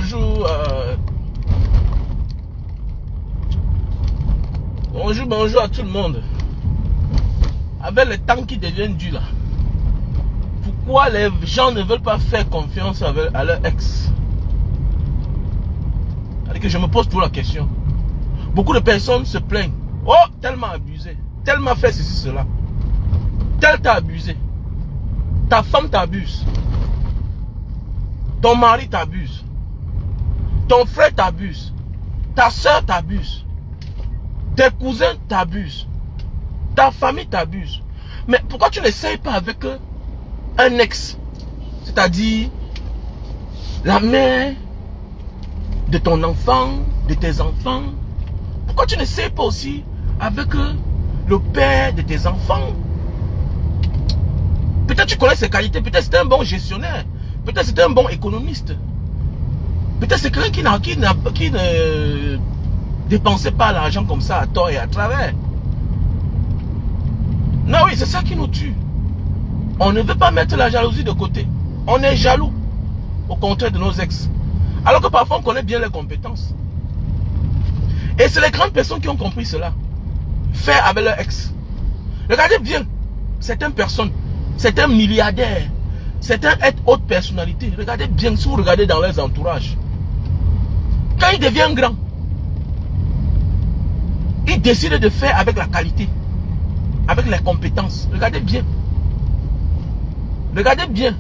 bonjour. Bonjour à tout le monde. Avec les temps qui deviennent durs là, pourquoi les gens ne veulent pas faire confiance à leur ex? C'est que je me pose toujours la question. Beaucoup de personnes se plaignent. Oh, tellement abusé, tellement fait ceci, cela. Tel t'a abusé. Ta femme t'abuse. Ton mari t'abuse. Ton frère t'abuse. Ta soeur t'abuse. Tes cousins t'abusent. Ta famille t'abuse. Mais pourquoi tu n'essayes pas avec un ex? C'est-à-dire la mère de ton enfant, de tes enfants. Pourquoi tu n'essayes pas aussi avec le père de tes enfants? Peut-être tu connais ses qualités, peut-être c'est un bon gestionnaire, peut-être c'est un bon économiste, peut-être c'est quelqu'un qui ne dépensait pas l'argent comme ça à tort et à travers. Non, oui, c'est ça qui nous tue. On ne veut pas mettre la jalousie de côté. On est jaloux, au contraire de nos ex. Alors que parfois on connaît bien leurs compétences. Et c'est les grandes personnes qui ont compris cela. Faire avec leur ex. Regardez bien certaines personnes, certains milliardaires, certains haute personnalité. Regardez bien si vous regardez dans leurs entourages. Quand ils deviennent grands, ils décident de faire avec la qualité, avec les compétences. Regardez bien. Regardez bien.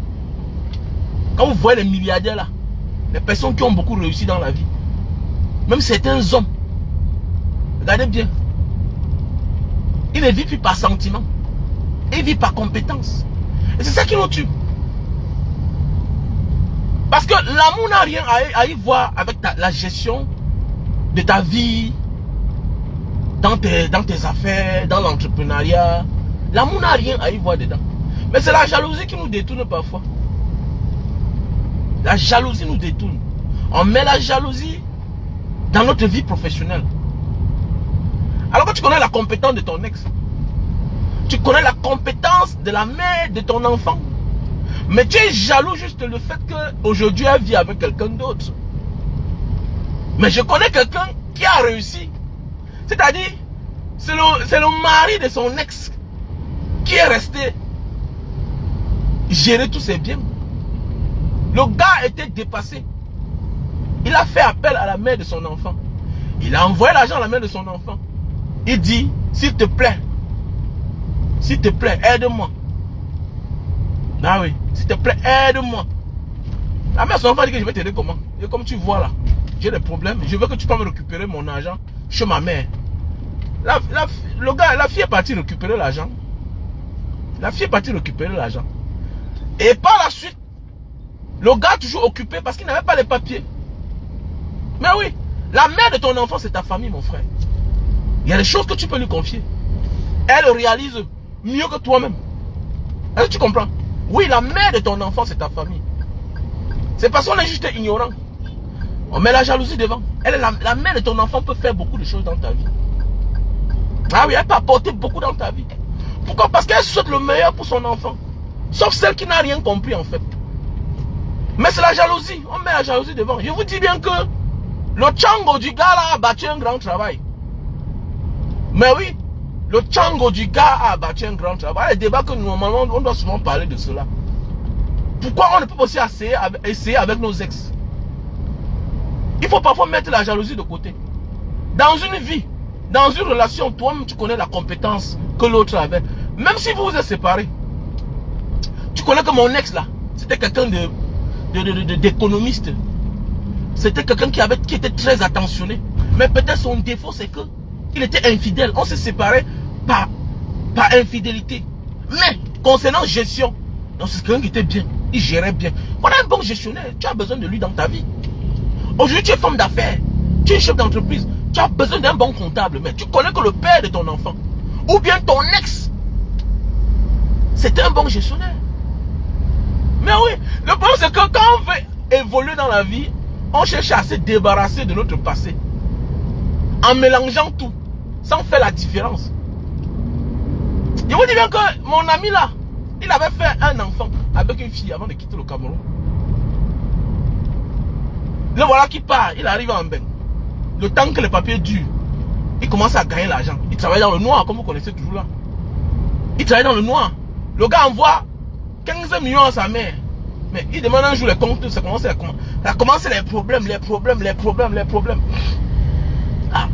Quand vous voyez les milliardaires là, les personnes qui ont beaucoup réussi dans la vie, même certains hommes, regardez bien. Ils ne vivent plus par sentiment. Ils vivent par compétence. Et c'est ça qui nous tue. Parce que l'amour n'a rien à y voir avec la gestion de ta vie, dans tes affaires, dans l'entrepreneuriat. L'amour n'a rien à y voir dedans. Mais c'est la jalousie qui nous détourne parfois. La jalousie nous détourne. On met la jalousie dans notre vie professionnelle. Alors que tu connais la compétence de ton ex, tu connais la compétence de la mère de ton enfant, mais tu es jaloux juste le fait qu'aujourd'hui elle vit avec quelqu'un d'autre. Mais je connais quelqu'un qui a réussi. C'est-à-dire, c'est le mari de son ex qui est resté gérer tous ses biens. Le gars était dépassé. Il a fait appel à la mère de son enfant. Il a envoyé l'argent à la mère de son enfant. Il dit, s'il te plaît, aide-moi. Ah oui, s'il te plaît, aide-moi. La mère de son enfant dit que je vais t'aider comment? Et comme tu vois là, j'ai des problèmes. Je veux que tu puisses me récupérer mon argent chez ma mère. La fille est partie récupérer l'argent. La fille est partie récupérer l'argent. Et par la suite, le gars est toujours occupé parce qu'il n'avait pas les papiers. Mais oui, la mère de ton enfant, c'est ta famille, mon frère. Il y a des choses que tu peux lui confier. Elle réalise mieux que toi-même. Est-ce que tu comprends? Oui, la mère de ton enfant, c'est ta famille. C'est parce qu'on est juste ignorant. On met la jalousie devant. La mère de ton enfant peut faire beaucoup de choses dans ta vie. Ah oui, elle peut apporter beaucoup dans ta vie. Pourquoi? Parce qu'elle souhaite le meilleur pour son enfant. Sauf celle qui n'a rien compris en fait. Mais c'est la jalousie. On met la jalousie devant. Je vous dis bien que le Tchango du gars là a battu un grand travail. Mais oui, le Tchango du gars a battu un grand travail. Les débats que normalement on doit souvent parler de cela. Pourquoi on ne peut pas aussi essayer avec nos ex? Il faut parfois mettre la jalousie de côté. Dans une vie, dans une relation, toi-même tu connais la compétence que l'autre avait. Même si vous vous êtes séparés. Tu connais que mon ex là, c'était quelqu'un d'économiste. C'était quelqu'un qui était très attentionné. Mais peut-être son défaut c'est que il était infidèle. On s'est séparés par infidélité. Mais concernant gestion, c'est quelqu'un qui était bien. Il gérait bien. Voilà un bon gestionnaire. Tu as besoin de lui dans ta vie. Aujourd'hui tu es femme d'affaires. Tu es chef d'entreprise. Tu as besoin d'un bon comptable. Mais tu connais que le père de ton enfant ou bien ton ex, c'était un bon gestionnaire. Mais oui, le problème c'est que quand on veut évoluer dans la vie, on cherche à se débarrasser de notre passé. En mélangeant tout, sans faire la différence. Je vous dis bien que mon ami là, il avait fait un enfant avec une fille avant de quitter le Cameroun. Le voilà qui part, il arrive en bain. Le temps que les papiers durent, il commence à gagner l'argent. Il travaille dans le noir, comme vous connaissez toujours là. Il travaille dans le noir. Le gars envoie 15 millions à sa mère. Mais il demande un jour les comptes, ça commence les problèmes. Ah.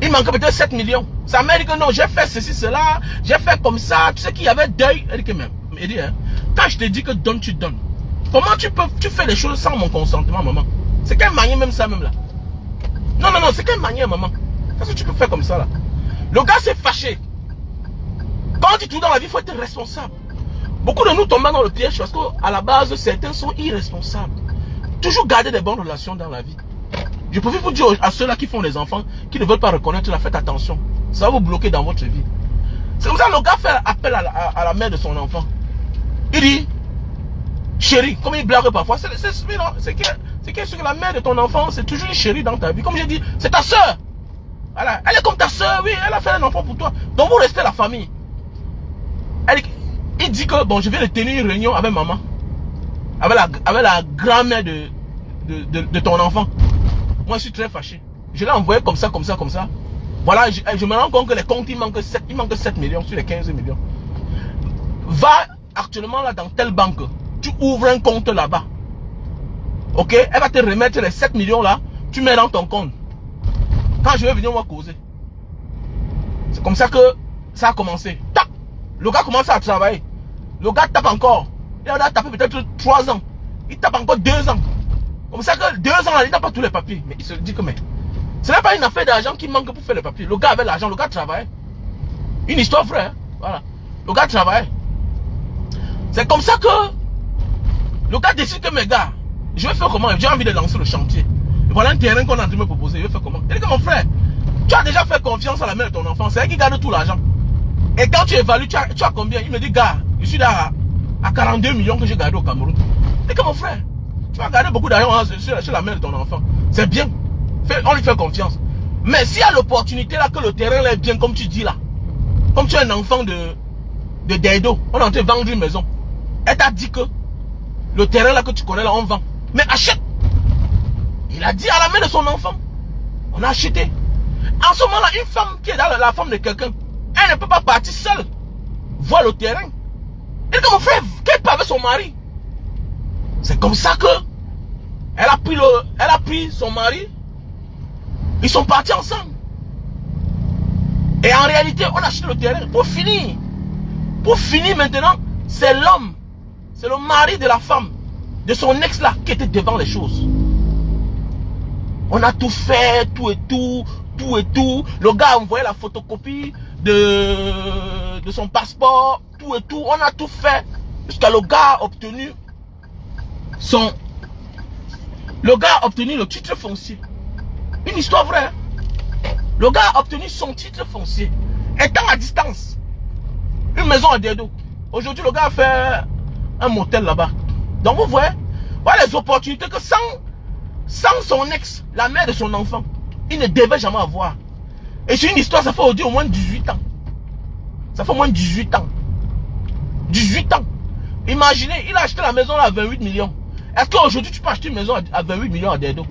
Il manque peut-être 7 millions. Sa mère dit que non, j'ai fait ceci, cela, j'ai fait comme ça. Tu sais qu'il y avait deuil. Elle dit que même. Il dit, hein, quand je te dis que donne, tu donnes. Comment tu fais les choses sans mon consentement, maman? C'est quelle manière même ça même là? Non, c'est quelle manière, maman? Qu'est-ce que tu peux faire comme ça là? Le gars s'est fâché. Quand on dit tout dans la vie, il faut être responsable. Beaucoup de nous tombent dans le piège parce qu'à la base, certains sont irresponsables. Toujours garder des bonnes relations dans la vie. Je peux vous dire à ceux-là qui font des enfants, qui ne veulent pas reconnaître, faites attention. Ça va vous bloquer dans votre vie. C'est comme ça que le gars fait appel à la mère de son enfant. Il dit, chérie, comme il blague parfois, c'est que la mère de ton enfant, c'est toujours une chérie dans ta vie. Comme j'ai dit, c'est ta soeur. Voilà. Elle est comme ta soeur, oui, elle a fait un enfant pour toi. Donc vous restez la famille. Il dit que, bon, je viens de tenir une réunion avec maman. Avec la grand-mère de ton enfant. Moi, je suis très fâché. Je l'ai envoyé comme ça. Voilà, je me rends compte que les comptes, il manque 7 millions sur les 15 millions. Va actuellement là dans telle banque. Tu ouvres un compte là-bas. Ok? Elle va te remettre les 7 millions là. Tu mets dans ton compte. Quand je vais venir, on va causer. C'est comme ça que ça a commencé. Tac! Le gars commence à travailler. Le gars tape encore. Il a tapé peut-être 3 ans. Il tape encore 2 ans. Comme ça que 2 ans, il n'a pas tous les papiers. Mais il se dit que mais ce n'est pas une affaire d'argent qui manque pour faire les papiers. Le gars avait l'argent, le gars travaille. Une histoire vraie. Hein? Voilà. Le gars travaille. C'est comme ça que le gars décide que mes gars, je vais faire comment? J'ai envie de lancer le chantier. Et voilà un terrain qu'on est en train de me proposer. Je vais faire comment? Il dit que mon frère, tu as déjà fait confiance à la mère de ton enfant. C'est elle qui garde tout l'argent. Et quand tu évalues, tu as combien? Il me dit, gars, je suis là à 42 millions que j'ai gardé au Cameroun. Il dit que mon frère, tu vas garder beaucoup d'argent sur la mère de ton enfant. C'est bien. On lui fait confiance. Mais s'il y a l'opportunité là que le terrain là est bien, comme tu dis là, comme tu es un enfant de Dedo, on est en train de vendre une maison. Elle t'a dit que le terrain là que tu connais là, on vend. Mais achète. Il a dit à la mère de son enfant. On a acheté. En ce moment là, une femme qui est dans la femme de quelqu'un, elle ne peut pas partir seule voir le terrain. Et que mon frère, qu'elle part avec son mari. C'est comme ça que elle a pris son mari. Ils sont partis ensemble. Et en réalité, on a acheté le terrain. Pour finir maintenant, c'est l'homme, c'est le mari de la femme, de son ex là, qui était devant les choses. On a tout fait, tout et tout. Le gars a envoyé la photocopie de son passeport, tout et tout. On a tout fait jusqu'à le gars a obtenu le titre foncier. Une histoire vraie. Le gars a obtenu son titre foncier, étant à distance. Une maison à Dedo. Aujourd'hui, le gars a fait un motel là-bas. Donc vous voyez, voilà les opportunités que sans son ex, la mère de son enfant, il ne devait jamais avoir. Et c'est une histoire, ça fait aujourd'hui au moins 18 ans. Ça fait au moins 18 ans. 18 ans. Imaginez, il a acheté la maison là à 28 millions. Est-ce qu'aujourd'hui tu peux acheter une maison à 28 millions à Dedo?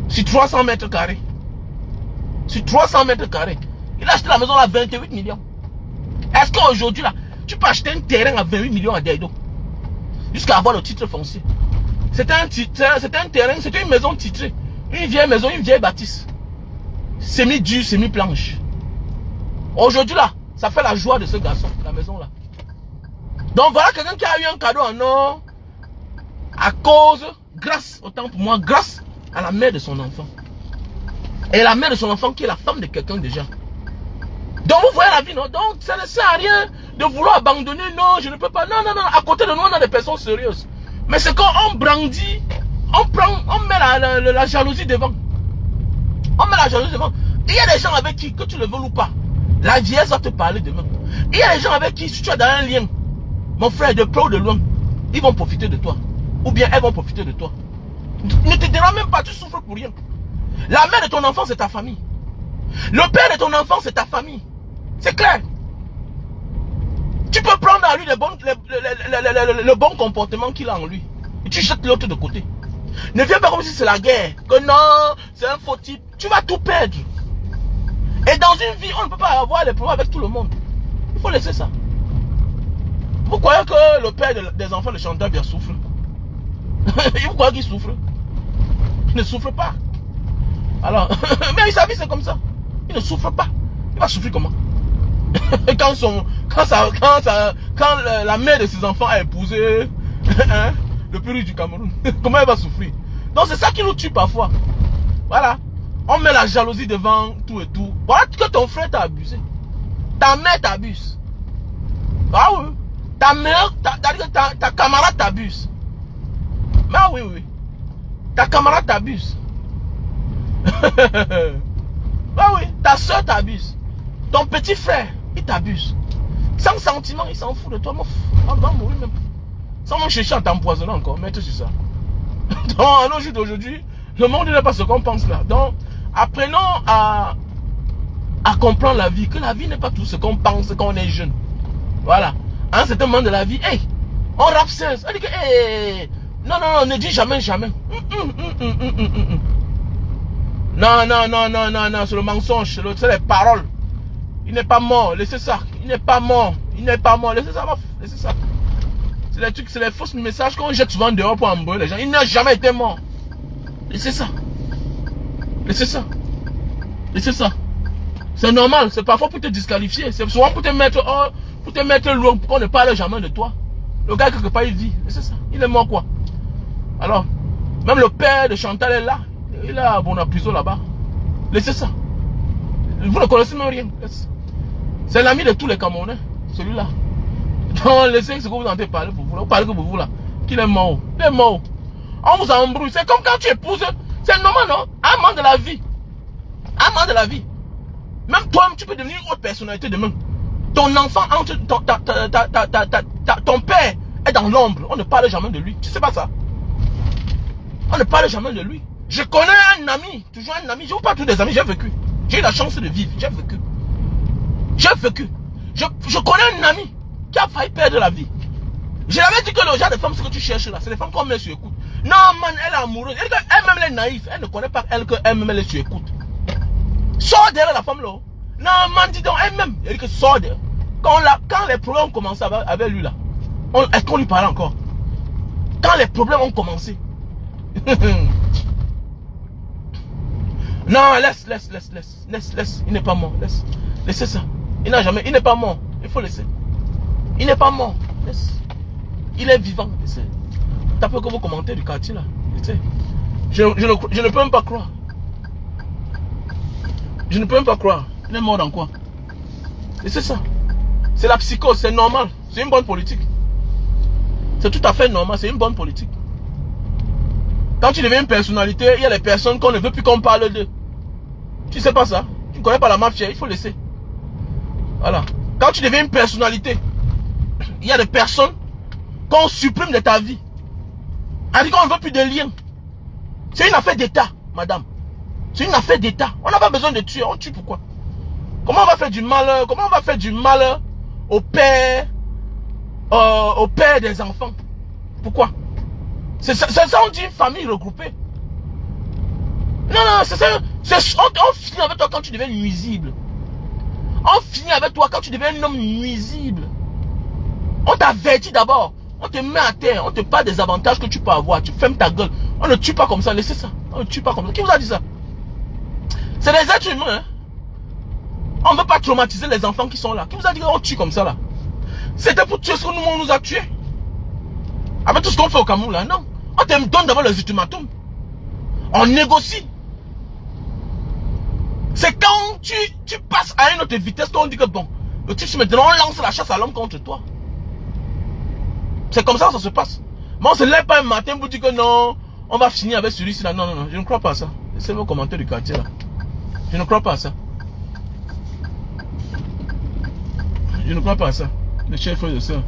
Sur 300 mètres carrés. Sur 300 mètres carrés. Il a acheté la maison là à 28 millions. Est-ce qu'aujourd'hui là, tu peux acheter un terrain à 28 millions à Dedo? Jusqu'à avoir le titre foncier. C'était un terrain, c'était une maison titrée. Une vieille maison, une vieille bâtisse. Semi-dur, semi-planche. Aujourd'hui là, ça fait la joie de ce garçon, la maison là. Donc voilà quelqu'un qui a eu un cadeau en or. À cause, grâce, autant pour moi, grâce à la mère de son enfant. Et la mère de son enfant qui est la femme de quelqu'un déjà. Donc vous voyez la vie, non? Donc ça ne sert à rien de vouloir abandonner. Non, je ne peux pas. Non. À côté de nous, on a des personnes sérieuses. Mais c'est quand on brandit, on met la jalousie devant. On met la jalousie devant. Il y a des gens avec qui, que tu le veux ou pas, la vieillesse va te parler demain. Il y a des gens avec qui, si tu es dans un lien, mon frère, de près ou de loin, ils vont profiter de toi. Ou bien elles vont profiter de toi. Ne te dérange même pas, tu souffres pour rien. La mère de ton enfant, c'est ta famille. Le père de ton enfant, c'est ta famille. C'est clair. Tu peux prendre à lui le bon comportement qu'il a en lui. Et tu jettes l'autre de côté. Ne viens pas comme si c'est la guerre. Que non, c'est un faux type. Tu vas tout perdre. Et dans une vie, on ne peut pas avoir les problèmes avec tout le monde. Il faut laisser ça. Vous croyez que le père des enfants de Chantal bien souffre? Vous croyez qu'il souffre? Il ne souffre pas. Alors, mais sa vie c'est comme ça. Il ne souffre pas. Il va souffrir comment? Quand la mère de ses enfants a épousé le plus riche du Cameroun, comment elle va souffrir? Donc c'est ça qui nous tue parfois. Voilà. On met la jalousie devant tout et tout. Voilà que ton frère t'a abusé. Ta mère t'abuse. Ah oui. Ta mère, ta camarade t'abuse. Ah oui, oui. Ta camarade t'abuse. Ah oui. Ta soeur t'abuse. Ton petit frère, il t'abuse. Sans sentiment, il s'en fout de toi. On va mourir même. Sans me chercher à t'empoisonner encore. Mais tout c'est ça. Donc, à nos jours d'aujourd'hui, le monde n'est pas ce qu'on pense là. Donc, apprenons à comprendre la vie. Que la vie n'est pas tout ce qu'on pense quand on est jeune. Voilà. À un certain moment de la vie, hey, on rappe ça. On dit que, hey, non, non, non, ne dis jamais, jamais. Non, non, non, non, non, non, c'est le mensonge, c'est les paroles. Il n'est pas mort, laissez ça. Il n'est pas mort, il n'est pas mort, laissez ça, laissez ça. C'est les trucs, c'est les fausses messages qu'on jette souvent dehors pour embrouiller les gens. Il n'a jamais été mort. Laissez ça. Laissez ça. Laissez ça. C'est normal, c'est parfois pour te disqualifier. C'est souvent pour te mettre hors, pour te mettre loin, pour qu'on ne parle jamais de toi. Le gars, quelque part, il vit. Laissez ça. Il est mort quoi? Alors, même le père de Chantal est là. Il est à Bonapuiso là-bas. Laissez ça. Vous ne connaissez même rien. C'est l'ami de tous les Camerounais, celui-là. Donc, laissez ce que vous entendez parler pour vous. Vous parlez que pour vous là. Qu'il est mort. Il est mort. On vous embrouille. C'est comme quand tu épouses. C'est normal, non? Un moment de la vie. Un moment de la vie. Même toi, tu peux devenir une autre personnalité demain. Ton enfant, ton père est dans l'ombre. On ne parle jamais de lui. Tu sais pas ça? On ne parle jamais de lui. Je connais un ami, toujours un ami. Je vous parle tous des amis, j'ai vécu. J'ai eu la chance de vivre, j'ai vécu. J'ai vécu. Je connais un ami qui a failli perdre la vie. Je l'avais dit que le genre de femmes, ce que tu cherches là, c'est les femmes qu'on met sur écoute. Non, man, elle est amoureuse. Elle-même, elle est naïve. Elle ne connaît pas elle qu'elle-même, elle est sur écoute. Sors derrière la femme là. Non, man, dis donc, elle-même. Elle dit que sors derrière. Quand les problèmes ont commencé avec lui là, est-ce qu'on lui parlait encore? Quand les problèmes ont commencé. Non, laisse. Il n'est pas mort. Laissez ça. Il n'a jamais. Il n'est pas mort. Il faut laisser. Il n'est pas mort. Laisse. Il est vivant. Laissez. Tapez que vos commentaires du quartier là. Laissez. Je ne peux même pas croire. Je ne peux même pas croire. Il est mort dans quoi? Laissez ça. C'est la psychose. C'est normal. C'est une bonne politique. C'est tout à fait normal. C'est une bonne politique. Quand tu deviens une personnalité, il y a les personnes qu'on ne veut plus qu'on parle d'eux. Tu sais pas ça? Tu ne connais pas la mafia, il faut laisser. Voilà. Quand tu deviens une personnalité, il y a des personnes qu'on supprime de ta vie. On dit qu'on ne veut plus de liens. C'est une affaire d'État, madame. C'est une affaire d'État. On n'a pas besoin de tuer, on tue pourquoi? Comment on va faire du mal? Comment on va faire du mal au père des enfants? Pourquoi? C'est ça, on dit une famille regroupée. Non, non, c'est ça. On finit avec toi quand tu deviens nuisible. On finit avec toi quand tu deviens un homme nuisible. On t'avertit d'abord. On te met à terre. On te parle des avantages que tu peux avoir. Tu fermes ta gueule. On ne tue pas comme ça. Laissez ça. On ne tue pas comme ça. Qui vous a dit ça? C'est des êtres humains. Hein? On ne veut pas traumatiser les enfants qui sont là. Qui vous a dit qu'on tue comme ça là? C'était pour tuer ce que nous, on nous a tués. Avec tout ce qu'on fait au Cameroun là, non. On te donne d'abord les ultimatums. On négocie. C'est quand tu passes à une autre vitesse qu'on dit que bon, le type maintenant on lance la chasse à l'homme contre toi. C'est comme ça que ça se passe. Mais on se lève pas un matin pour dire que non, on va finir avec celui-ci là. Non, non, non, je ne crois pas à ça. C'est vos commentaires du quartier là. Je ne crois pas à ça. Je ne crois pas à ça. Les chefs frères et sœurs.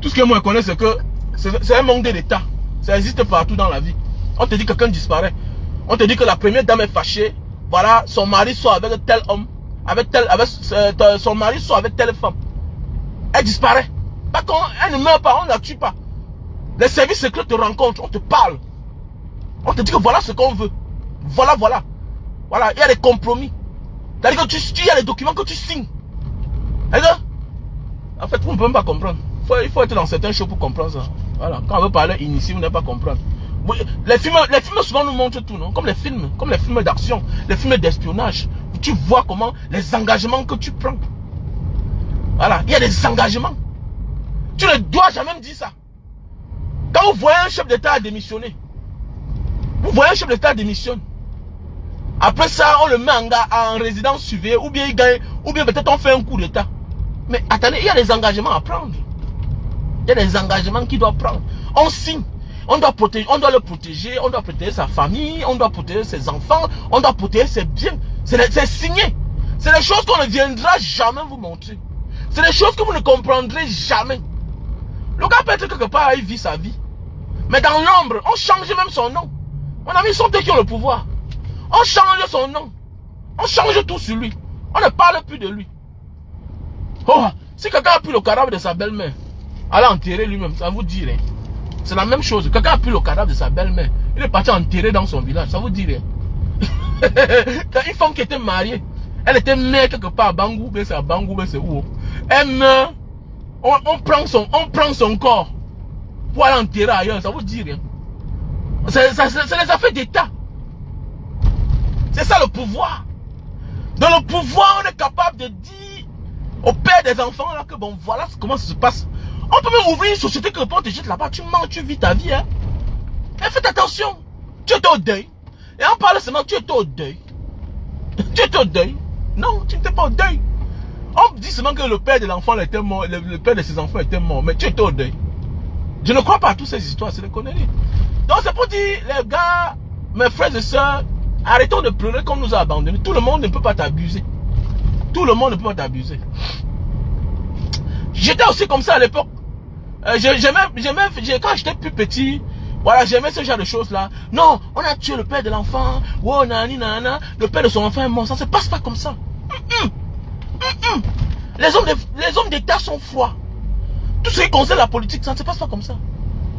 Tout ce que moi je connais c'est que c'est un manque d'État. Ça existe partout dans la vie. On te dit que quelqu'un disparaît. On te dit que la première dame est fâchée. Voilà, son mari sort avec tel homme. Son mari sort avec telle femme. Elle disparaît. Par contre, elle ne meurt pas, on ne la tue pas. Les services secrets te rencontrent, on te parle. On te dit que voilà ce qu'on veut. Voilà, voilà. Voilà, il y a des compromis. C'est-à-dire que il y a des documents que tu signes. En fait, vous ne pouvez même pas comprendre. Il faut être dans certains shows pour comprendre ça. Voilà, quand on veut parler initié, vous n'allez pas comprendre. Oui, les films souvent nous montrent tout, non? Comme les films d'action, les films d'espionnage. Tu vois comment les engagements que tu prends. Voilà, il y a des engagements. Tu ne dois jamais me dire ça. Quand vous voyez un chef d'État démissionner, vous voyez un chef d'État démissionne. Après ça, on le met en résidence surveillée, ou bien il gagne, ou bien peut-être on fait un coup d'État. Mais attendez, il y a des engagements à prendre. Il y a des engagements qu'il doit prendre. On signe. On doit le protéger, on doit protéger sa famille, on doit protéger ses enfants, on doit protéger ses biens. C'est signé. C'est des choses qu'on ne viendra jamais vous montrer. C'est des choses que vous ne comprendrez jamais. Le gars peut être quelque part, il vit sa vie. Mais dans l'ombre, on change même son nom. Mon ami, ils sont eux qui ont le pouvoir. On change son nom. On change tout sur lui. On ne parle plus de lui. Oh, si quelqu'un a pris le cadavre de sa belle-mère, allez enterrer lui-même, ça vous dit rien. C'est la même chose. Quelqu'un a pris le cadavre de sa belle-mère, il est parti enterrer dans son village, ça vous dit rien. Une femme qui était mariée, elle était mère quelque part à Bangou, mais c'est à Bangou, mais c'est où? Elle meurt, on prend son corps pour aller enterrer ailleurs, ça vous dit rien. C'est les affaires d'État. C'est ça le pouvoir. Dans le pouvoir, on est capable de dire au père des enfants là que bon, voilà comment ça se passe. On peut même ouvrir une société que on te jette là-bas, tu mens, tu vis ta vie. Hein. Et faites attention. Tu es au deuil. Et on parle seulement, tu es au deuil. Tu es au deuil. Non, tu n'étais pas au deuil. On dit seulement que le père de l'enfant était mort, le père de ses enfants était mort, mais tu étais au deuil. Je ne crois pas à toutes ces histoires, c'est des conneries. Donc c'est pour dire, les gars, mes frères et sœurs, arrêtons de pleurer qu'on nous a abandonnés. Tout le monde ne peut pas t'abuser. Tout le monde ne peut pas t'abuser. J'étais aussi comme ça à l'époque. Quand j'étais plus petit, voilà, j'aimais ce genre de choses là. Non, on a tué le père de l'enfant. Oh, nani, nana, le père de son enfant est mort. Ça ne se passe pas comme ça. Les hommes d'État sont froids. Tout ce qui concerne la politique, ça ne se passe pas comme ça.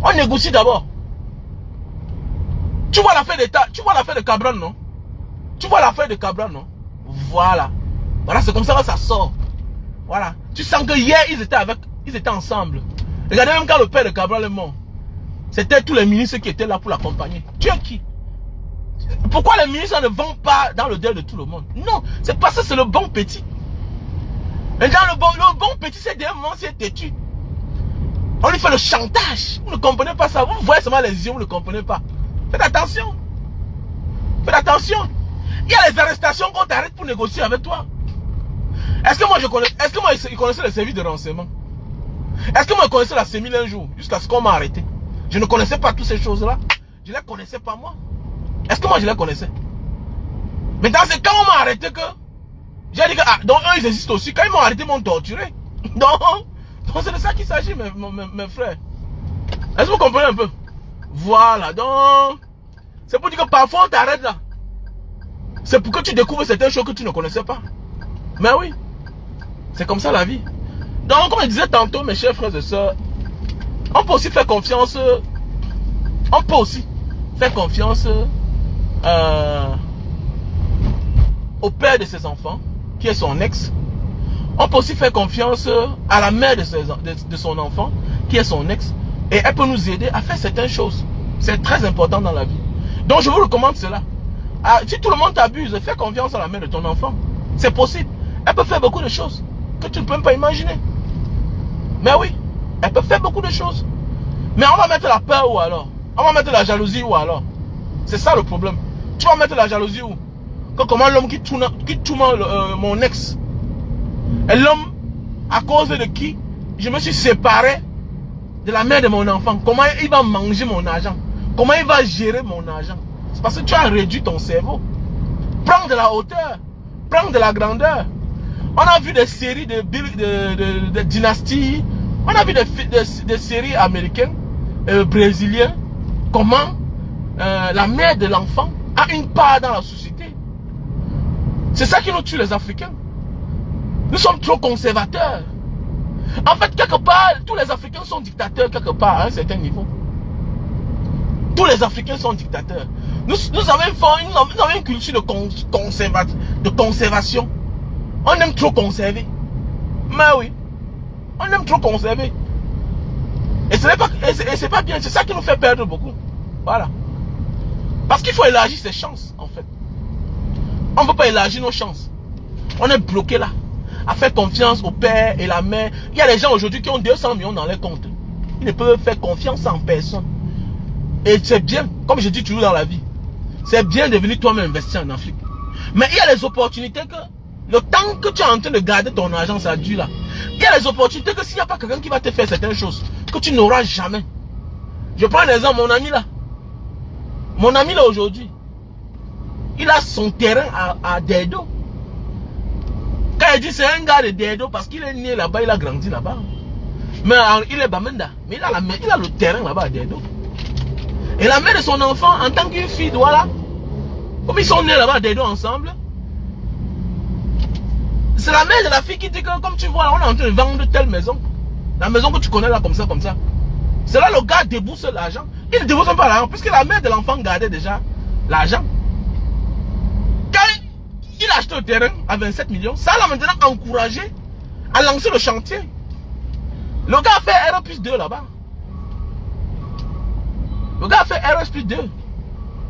On négocie d'abord. Tu vois l'affaire d'État, tu vois l'affaire de Cabral, non? Tu vois l'affaire de Cabral, non? Voilà. Voilà, c'est comme ça que ça sort. Voilà. Tu sens que hier, ils étaient ensemble. Regardez, même quand le père de Cabral est mort, c'était tous les ministres qui étaient là pour l'accompagner. Tu es qui? Pourquoi les ministres ne vont pas dans le deuil de tout le monde? Non, c'est parce que c'est le bon petit. Et dans le bon petit, c'est des moments, c'est têtu. On lui fait le chantage. Vous ne comprenez pas ça. Vous voyez seulement les yeux, vous ne comprenez pas. Faites attention. Faites attention. Il y a les arrestations qu'on t'arrête pour négocier avec toi. Est-ce que moi ils connaissaient le service de renseignement? Est-ce que moi je connaissais la CEMIL un jour jusqu'à ce qu'on m'a arrêté? Je ne connaissais pas toutes ces choses-là. Je ne les connaissais pas moi. Est-ce que moi je les connaissais? Mais dans ce cas, on m'a arrêté que j'ai dit que donc eux ils existent aussi. Quand ils m'ont arrêté, ils m'ont torturé. Donc c'est de ça qu'il s'agit, mes frères. Est-ce que vous comprenez un peu? Voilà, donc c'est pour dire que parfois on t'arrête là. C'est pour que tu découvres certaines choses que tu ne connaissais pas. Mais oui, c'est comme ça la vie. Donc comme je disais tantôt, mes chers frères et sœurs, on peut aussi faire confiance. On peut aussi faire confiance au père de ses enfants, qui est son ex. On peut aussi faire confiance à la mère de son enfant, qui est son ex. Et elle peut nous aider à faire certaines choses. C'est très important dans la vie. Donc je vous recommande cela. Si tout le monde t'abuse, fais confiance à la mère de ton enfant. C'est possible. Elle peut faire beaucoup de choses que tu ne peux même pas imaginer. Mais oui, elle peut faire beaucoup de choses. Mais on va mettre la peur où alors? On va mettre la jalousie où alors? C'est ça le problème. Tu vas mettre la jalousie où? Comment l'homme qui tourne mon ex, et l'homme à cause de qui je me suis séparé de la mère de mon enfant, comment il va manger mon argent? Comment il va gérer mon argent? C'est parce que tu as réduit ton cerveau. Prends de la hauteur, prends de la grandeur. On a vu des séries de dynasties, on a vu des séries américaines, brésiliennes, comment la mère de l'enfant a une part dans la société. C'est ça qui nous tue les Africains. Nous sommes trop conservateurs. En fait, quelque part, tous les Africains sont dictateurs quelque part à un certain niveau. Tous les Africains sont dictateurs. Nous avons une culture de conservation. On aime trop conserver. Mais oui, on aime trop conserver. Et c'est pas bien, c'est ça qui nous fait perdre beaucoup. Voilà. Parce qu'il faut élargir ses chances, en fait. On ne peut pas élargir nos chances. On est bloqué là, à faire confiance au père et la mère. Il y a des gens aujourd'hui qui ont 200 millions dans les comptes. Ils ne peuvent faire confiance en personne. Et c'est bien, comme je dis toujours dans la vie, c'est bien de venir toi-même investir en Afrique. Mais il y a les opportunités que, le temps que tu es en train de garder ton argent, ça dure là. Il y a les opportunités que s'il n'y a pas quelqu'un qui va te faire certaines choses, que tu n'auras jamais. Je prends un exemple, mon ami là. Mon ami là aujourd'hui, il a son terrain à Dedo. Quand il dit c'est un gars de Dedo parce qu'il est né là-bas, il a grandi là-bas. Mais il est Bamenda, mais il a le terrain là-bas à Dedo. Et la mère de son enfant, en tant qu'une fille, voilà, comme ils sont nés là-bas à Dedo ensemble, c'est la mère de la fille qui dit que, comme tu vois, on est en train de vendre telle maison. La maison que tu connais là, comme ça, comme ça. C'est là le gars débourse l'argent. Il ne débourse pas l'argent, puisque la mère de l'enfant gardait déjà l'argent. Quand il a acheté le terrain à 27 millions, ça l'a maintenant encouragé à lancer le chantier. Le gars a fait R+2 là-bas. Le gars a fait RS+2.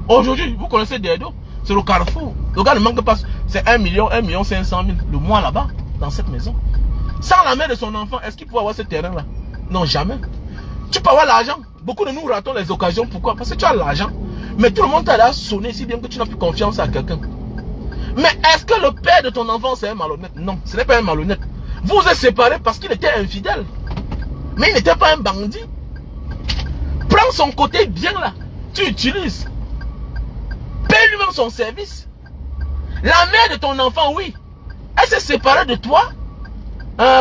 Aujourd'hui, vous connaissez Dedo, c'est le carrefour. Le gars ne manque pas, c'est 1 million 500 000 le mois là-bas, dans cette maison. Sans la mère de son enfant, est-ce qu'il pourrait avoir ce terrain-là? Non, jamais. Tu peux avoir l'argent. Beaucoup de nous ratons les occasions. Pourquoi? Parce que tu as l'argent. Mais tout le monde t'a sonné si bien que tu n'as plus confiance à quelqu'un. Mais est-ce que le père de ton enfant c'est un malhonnête? Non, ce n'est pas un malhonnête. Vous êtes séparés parce qu'il était infidèle. Mais il n'était pas un bandit. Prends son côté bien là. Tu utilises. Paye lui-même son service. La mère de ton enfant, oui. Elle s'est séparée de toi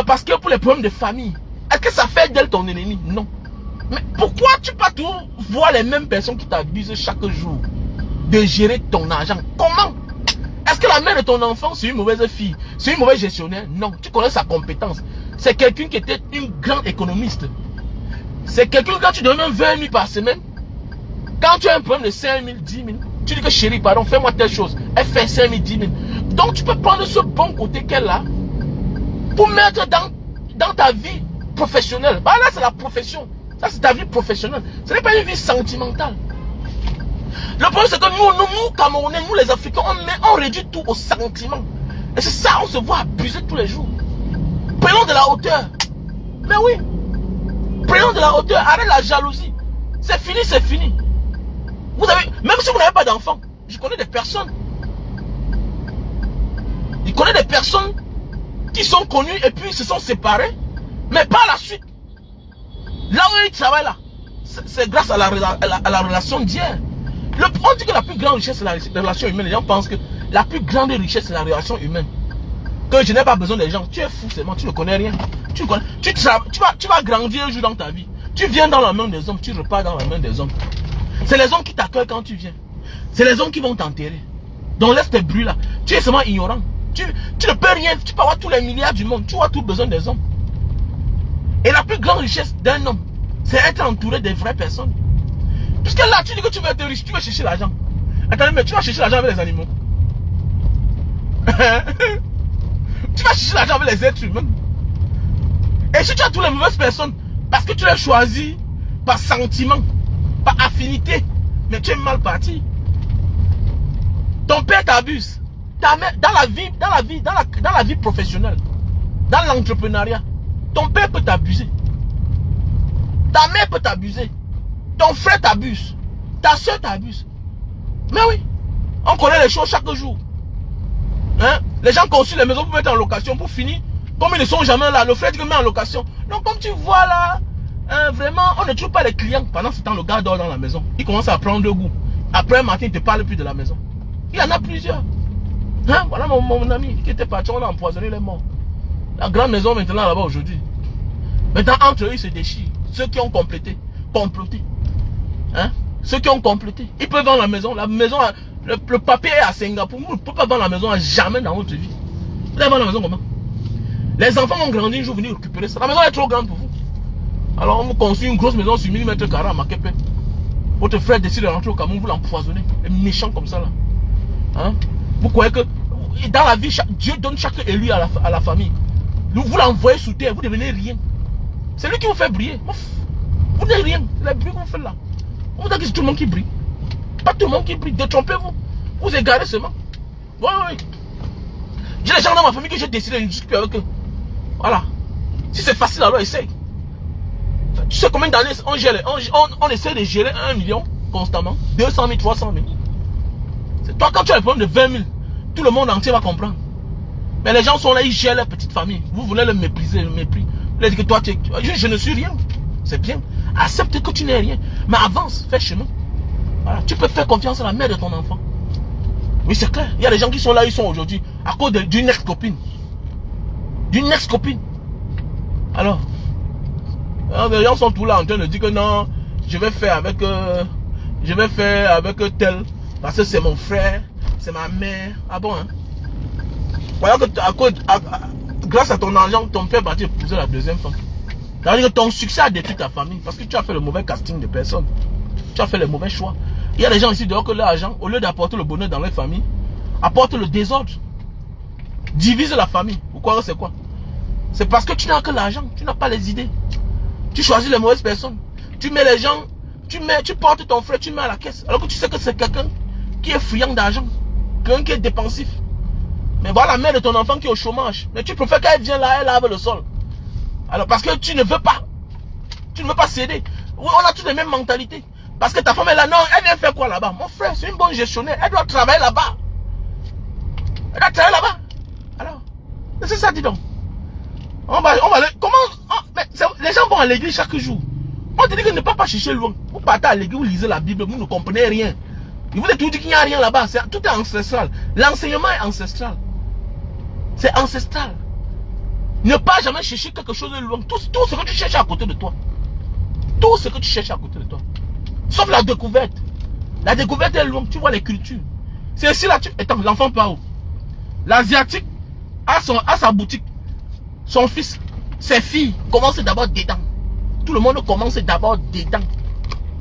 parce que pour les problèmes de famille. Est-ce que ça fait d'elle ton ennemi? Non. Mais pourquoi tu peux toujours voir les mêmes personnes qui t'abusent chaque jour de gérer ton argent? Comment? Est-ce que la mère de ton enfant c'est une mauvaise fille? C'est une mauvaise gestionnaire? Non. Tu connais sa compétence. C'est quelqu'un qui était une grande économiste. C'est quelqu'un quand tu donnes 20 000 par semaine. Quand tu as un problème de 5 000, 10 000, tu dis que chérie, pardon, fais-moi telle chose. Elle fait 5 000, 10 000. Donc tu peux prendre ce bon côté qu'elle a pour mettre dans ta vie professionnelle. Bah là c'est la profession. Ça c'est ta vie professionnelle. Ce n'est pas une vie sentimentale. Le problème c'est que nous Camerounais, nous les Africains, on réduit tout au sentiment. Et c'est ça, on se voit abuser tous les jours. Prenons de la hauteur. Mais oui. Prenons de la hauteur. Arrête la jalousie. C'est fini, c'est fini. Vous avez, même si vous n'avez pas d'enfants, je connais des personnes. Je connais des personnes qui sont connues et puis se sont séparées. Mais par la suite, là où ils travaillent là, c'est grâce à la relation d'hier. On dit que la plus grande richesse c'est la relation humaine. Les gens pensent que la plus grande richesse c'est la relation humaine. Que je n'ai pas besoin des gens. Tu es fou seulement, tu ne connais rien. Tu vas grandir un jour dans ta vie. Tu viens dans la main des hommes, tu repars dans la main des hommes. C'est les hommes qui t'accueillent quand tu viens. C'est les hommes qui vont t'enterrer. Donc laisse tes bruits là. Tu es seulement ignorant. Tu ne peux rien. Tu peux avoir tous les milliards du monde. Tu as tout besoin des hommes. Et la plus grande richesse d'un homme, c'est être entouré de vraies personnes. Puisque là, tu dis que tu veux être riche, tu veux chercher l'argent. Attendez, mais tu vas chercher l'argent avec les animaux. Tu vas chercher l'argent avec les êtres humains. Et si tu as toutes les mauvaises personnes, parce que tu les choisis par sentiment, par affinité, mais tu es mal parti. Ton père t'abuse. Dans la vie professionnelle, dans l'entrepreneuriat, ton père peut t'abuser. Ta mère peut t'abuser. Ton frère t'abuse. Ta soeur t'abuse. Mais oui, on connaît les choses chaque jour. Hein? Les gens construisent les maisons pour mettre en location, pour finir. Comme ils ne sont jamais là, le frère dit que met en location. Donc comme tu vois là, vraiment, on ne trouve pas les clients. Pendant ce temps, le gars dort dans la maison. Il commence à prendre goût. Après un matin, il ne te parle plus de la maison. Il y en a plusieurs. Hein? Voilà mon ami qui était parti, on l'a empoisonné, il est mort. La grande maison maintenant là-bas aujourd'hui. Maintenant, entre eux, ils se déchirent. Ceux qui ont comploté. Hein? Ceux qui ont complété. Ils peuvent vendre la maison. La maison, le papier est à Singapour. Vous ne pouvez pas vendre la maison à jamais dans votre vie. Vous allez vendre la maison comment? Les enfants vont grandir un jour, venir récupérer ça. La maison est trop grande pour vous. Alors on vous construit une grosse maison sur 1000 mètres carrés à Makepe. Votre frère décide de rentrer au Cameroun, vous l'empoisonnez. Un méchant comme ça là. Hein? Vous croyez que dans la vie, Dieu donne chaque élu à la famille. Vous l'envoyez sous terre, vous devenez rien. C'est lui qui vous fait briller. Vous n'êtes rien. Le bruit que vous faites là. Vous dites que c'est tout le monde qui brille. Pas tout le monde qui brille. Détrompez-vous. Vous égarez seulement. Oui, oui. J'ai des gens dans ma famille que j'ai décidé de discuter avec eux. Voilà. Si c'est facile, alors essaye. Tu sais combien d'années on essaie de gérer 1 million constamment, 200 000, 300 000. C'est toi, quand tu as le problème de 20 000, tout le monde entier va comprendre. Mais les gens sont là, ils gèrent leur petite famille. Vous voulez le mépriser, le mépris. Vous leur dites que toi, je ne suis rien. C'est bien. Accepte que tu n'es rien. Mais avance, fais chemin. Voilà. Tu peux faire confiance à la mère de ton enfant. Oui, c'est clair. Il y a des gens qui sont là, ils sont aujourd'hui à cause d'une ex-copine. D'une ex-copine. Alors, les gens sont tous là en train de dire que non, je vais faire avec tel, parce que c'est mon frère, c'est ma mère. Ah bon, hein? Voilà que grâce à ton argent, ton père va épouser la deuxième femme. C'est-à-dire que ton succès a détruit ta famille parce que tu as fait le mauvais casting de personnes. Tu as fait le mauvais choix. Il y a des gens ici dehors que l'argent, au lieu d'apporter le bonheur dans leur famille, apporte le désordre. Divise la famille. Vous croyez c'est quoi? C'est parce que tu n'as que l'argent, tu n'as pas les idées. Tu choisis les mauvaises personnes. Tu mets les gens, tu portes ton frère, tu mets à la caisse. Alors que tu sais que c'est quelqu'un qui est friand d'argent, quelqu'un qui est dépensif. Mais voilà la mère de ton enfant qui est au chômage. Mais tu préfères qu'elle vienne là, elle lave le sol. Alors parce que tu ne veux pas. Tu ne veux pas céder. Oui, on a tous les mêmes mentalités. Parce que ta femme est là, non, elle vient faire quoi là-bas? Mon frère, c'est une bonne gestionnaire. Elle doit travailler là-bas. Elle doit travailler là-bas. Alors, c'est ça, dis donc. Comment les gens vont à l'église chaque jour. On te dit que ne pas chercher loin. Vous partez à l'église, vous lisez la Bible, vous ne comprenez rien. Il vous tout dit qu'il n'y a rien là-bas. Tout est ancestral. L'enseignement est ancestral. C'est ancestral. Ne pas jamais chercher quelque chose de loin. Tout ce que tu cherches à côté de toi. Tout ce que tu cherches à côté de toi. Sauf la découverte. La découverte est loin. Tu vois les cultures. C'est ici là. Attends, l'enfant part où? L'asiatique a sa boutique. Son fils, ses filles commencent d'abord dedans. Tout le monde commence d'abord dedans.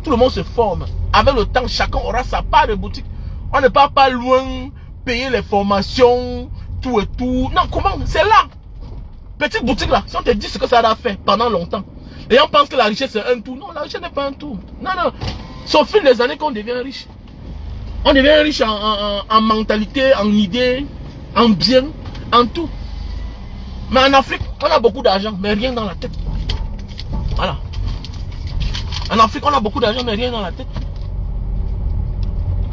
Tout le monde se forme. Avec le temps, chacun aura sa part de boutique. On ne part pas loin, payer les formations, tout et tout. Non, comment? C'est là. Petite boutique là, si on te dit ce que ça a fait pendant longtemps. Les gens pensent que la richesse c'est un tout. Non, la richesse n'est pas un tout. Non, non. C'est au fil des années qu'on devient riche. On devient riche en mentalité, en idées, en bien, en tout. Mais en Afrique, on a beaucoup d'argent, mais rien dans la tête. Voilà. En Afrique, on a beaucoup d'argent, mais rien dans la tête.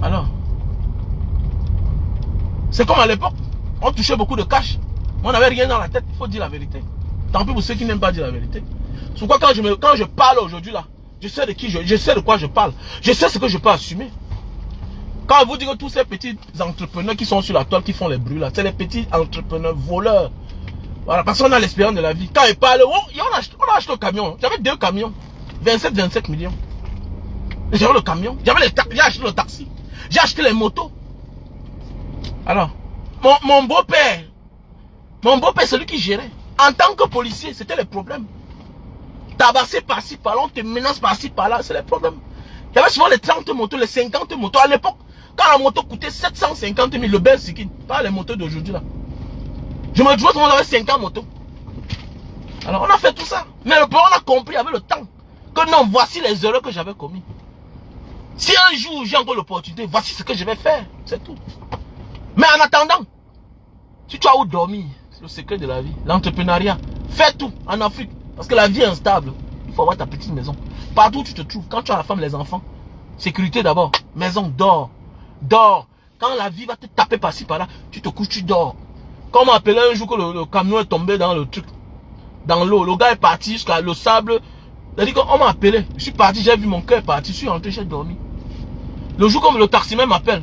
Alors, c'est comme à l'époque, on touchait beaucoup de cash, mais on n'avait rien dans la tête, il faut dire la vérité. Tant pis pour ceux qui n'aiment pas dire la vérité. C'est pourquoi quand je parle aujourd'hui là, je sais de quoi je parle. Je sais ce que je peux assumer. Quand vous dites que tous ces petits entrepreneurs qui sont sur la toile, qui font les bruits là, c'est les petits entrepreneurs voleurs. Voilà, parce qu'on a l'expérience de la vie. Quand ils parlent, on a acheté un camion. J'avais 2 camions. 27 millions. J'avais le camion. J'ai acheté le taxi. J'ai acheté les motos. Alors, mon beau-père, c'est lui qui gérait. En tant que policier, c'était le problème. Tabasser par-ci, par-là, on te menace par-ci, par-là, c'est le problème. Il y avait souvent les 30 motos, les 50 motos. À l'époque, quand la moto coûtait 750 000, le bel skin, pas les motos d'aujourd'hui là. Je me trouvais qu'on avait 50 motos. Alors on a fait tout ça. Mais le problème, on a compris avec le temps que non, voici les erreurs que j'avais commises. Si un jour j'ai encore l'opportunité, voici ce que je vais faire. C'est tout. Mais en attendant, si tu as où dormir, c'est le secret de la vie. L'entrepreneuriat, fais tout en Afrique. Parce que la vie est instable. Il faut avoir ta petite maison. Partout où tu te trouves, quand tu as la femme, les enfants, sécurité d'abord. Maison, dors. Dors. Quand la vie va te taper par-ci, par-là, tu te couches, tu dors. Quand on m'a appelé un jour que le camion est tombé dans le truc, dans l'eau, le gars est parti jusqu'à le sable. C'est-à-dire qu'on m'a appelé, je suis parti, j'ai vu mon cœur parti, je suis rentré, j'ai dormi. Le jour comme le taximan m'appelle,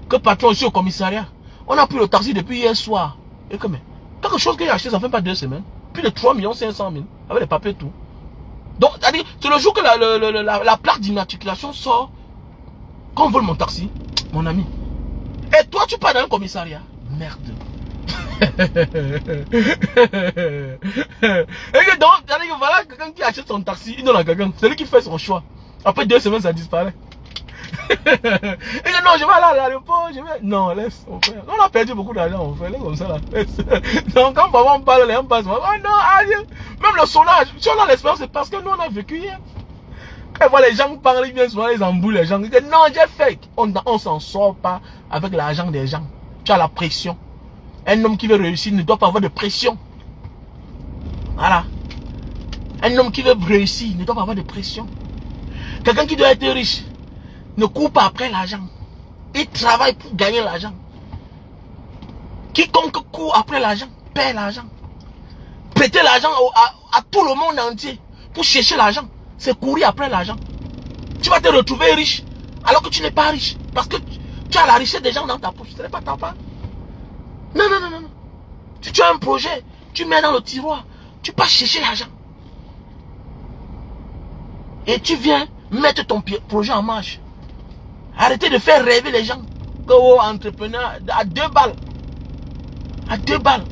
que patron ici au commissariat, on a pris le taxi depuis hier soir. Et que mais, quelque chose que j'ai acheté, ça fait pas 2 semaines. Plus de 3 500 000, avec les papiers et tout. Donc, c'est-à-dire, c'est le jour que la plaque d'immatriculation sort, quand on vole mon taxi, mon ami. Et toi, tu pars dans un commissariat. Merde. Et donc, voilà quelqu'un qui achète son taxi, il donne à quelqu'un. C'est lui qui fait son choix. Après 2 semaines, ça disparaît. Et que non, je vais aller à l'aéroport, je vais... Non, laisse, mon frère. On a perdu beaucoup d'argent, mon frère. Laisse comme ça, là. Laisse. Donc, quand papa parle, les gens passent. Oh non, adieu. Même le sonnage, si on a l'expérience, c'est parce que nous, on a vécu hier. Quand on voit les gens parler, bien souvent, ils embrouillent les gens. Ils disent non, j'ai fait. On s'en sort pas avec l'argent des gens. Tu as la pression. Un homme qui veut réussir ne doit pas avoir de pression. Voilà. Un homme qui veut réussir ne doit pas avoir de pression. Quelqu'un qui doit être riche ne court pas après l'argent. Il travaille pour gagner l'argent. Quiconque court après l'argent, perd l'argent. Prêter l'argent à tout le monde entier pour chercher l'argent, c'est courir après l'argent. Tu vas te retrouver riche alors que tu n'es pas riche. Parce que tu as la richesse des gens dans ta poche. Ce n'est pas ta part. Non, non, non, non. Tu as un projet, tu mets dans le tiroir, tu pars chercher l'argent. Et tu viens mettre ton projet en marche. Arrêtez de faire rêver les gens. Que oh, entrepreneur à 2 balles. À 2 balles.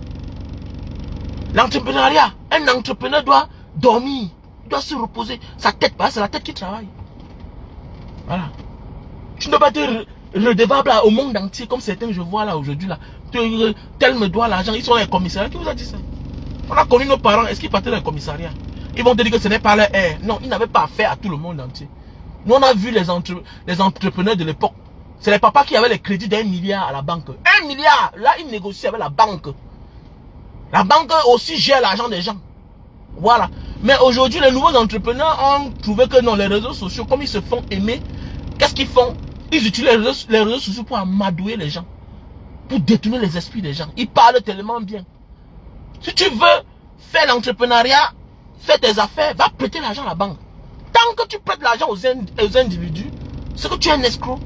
L'entrepreneuriat, un entrepreneur doit dormir. Il doit se reposer. Sa tête, c'est la tête qui travaille. Voilà. Tu ne dois pas être redevable au monde entier comme certains que je vois là aujourd'hui. Là. Tel me doit l'argent. Ils sont dans les commissariats. Qui vous a dit ça? On a connu nos parents. Est-ce qu'ils partaient dans les commissariats? Ils vont te dire que ce n'est pas leur air. Non, ils n'avaient pas affaire à tout le monde entier. Nous, on a vu les entrepreneurs de l'époque. C'est les papas qui avaient les crédits d'1 milliard à la banque. 1 milliard! Là, ils négocient avec la banque. La banque aussi gère l'argent des gens. Voilà. Mais aujourd'hui, les nouveaux entrepreneurs ont trouvé que non, les réseaux sociaux, comme ils se font aimer, qu'est-ce qu'ils font? Ils utilisent les réseaux sociaux pour amadouer les gens. Pour détourner les esprits des gens. Ils parlent tellement bien. Si tu veux faire l'entrepreneuriat, fais tes affaires, va prêter l'argent à la banque. Tant que tu prêtes l'argent aux individus, c'est que tu es un escroc.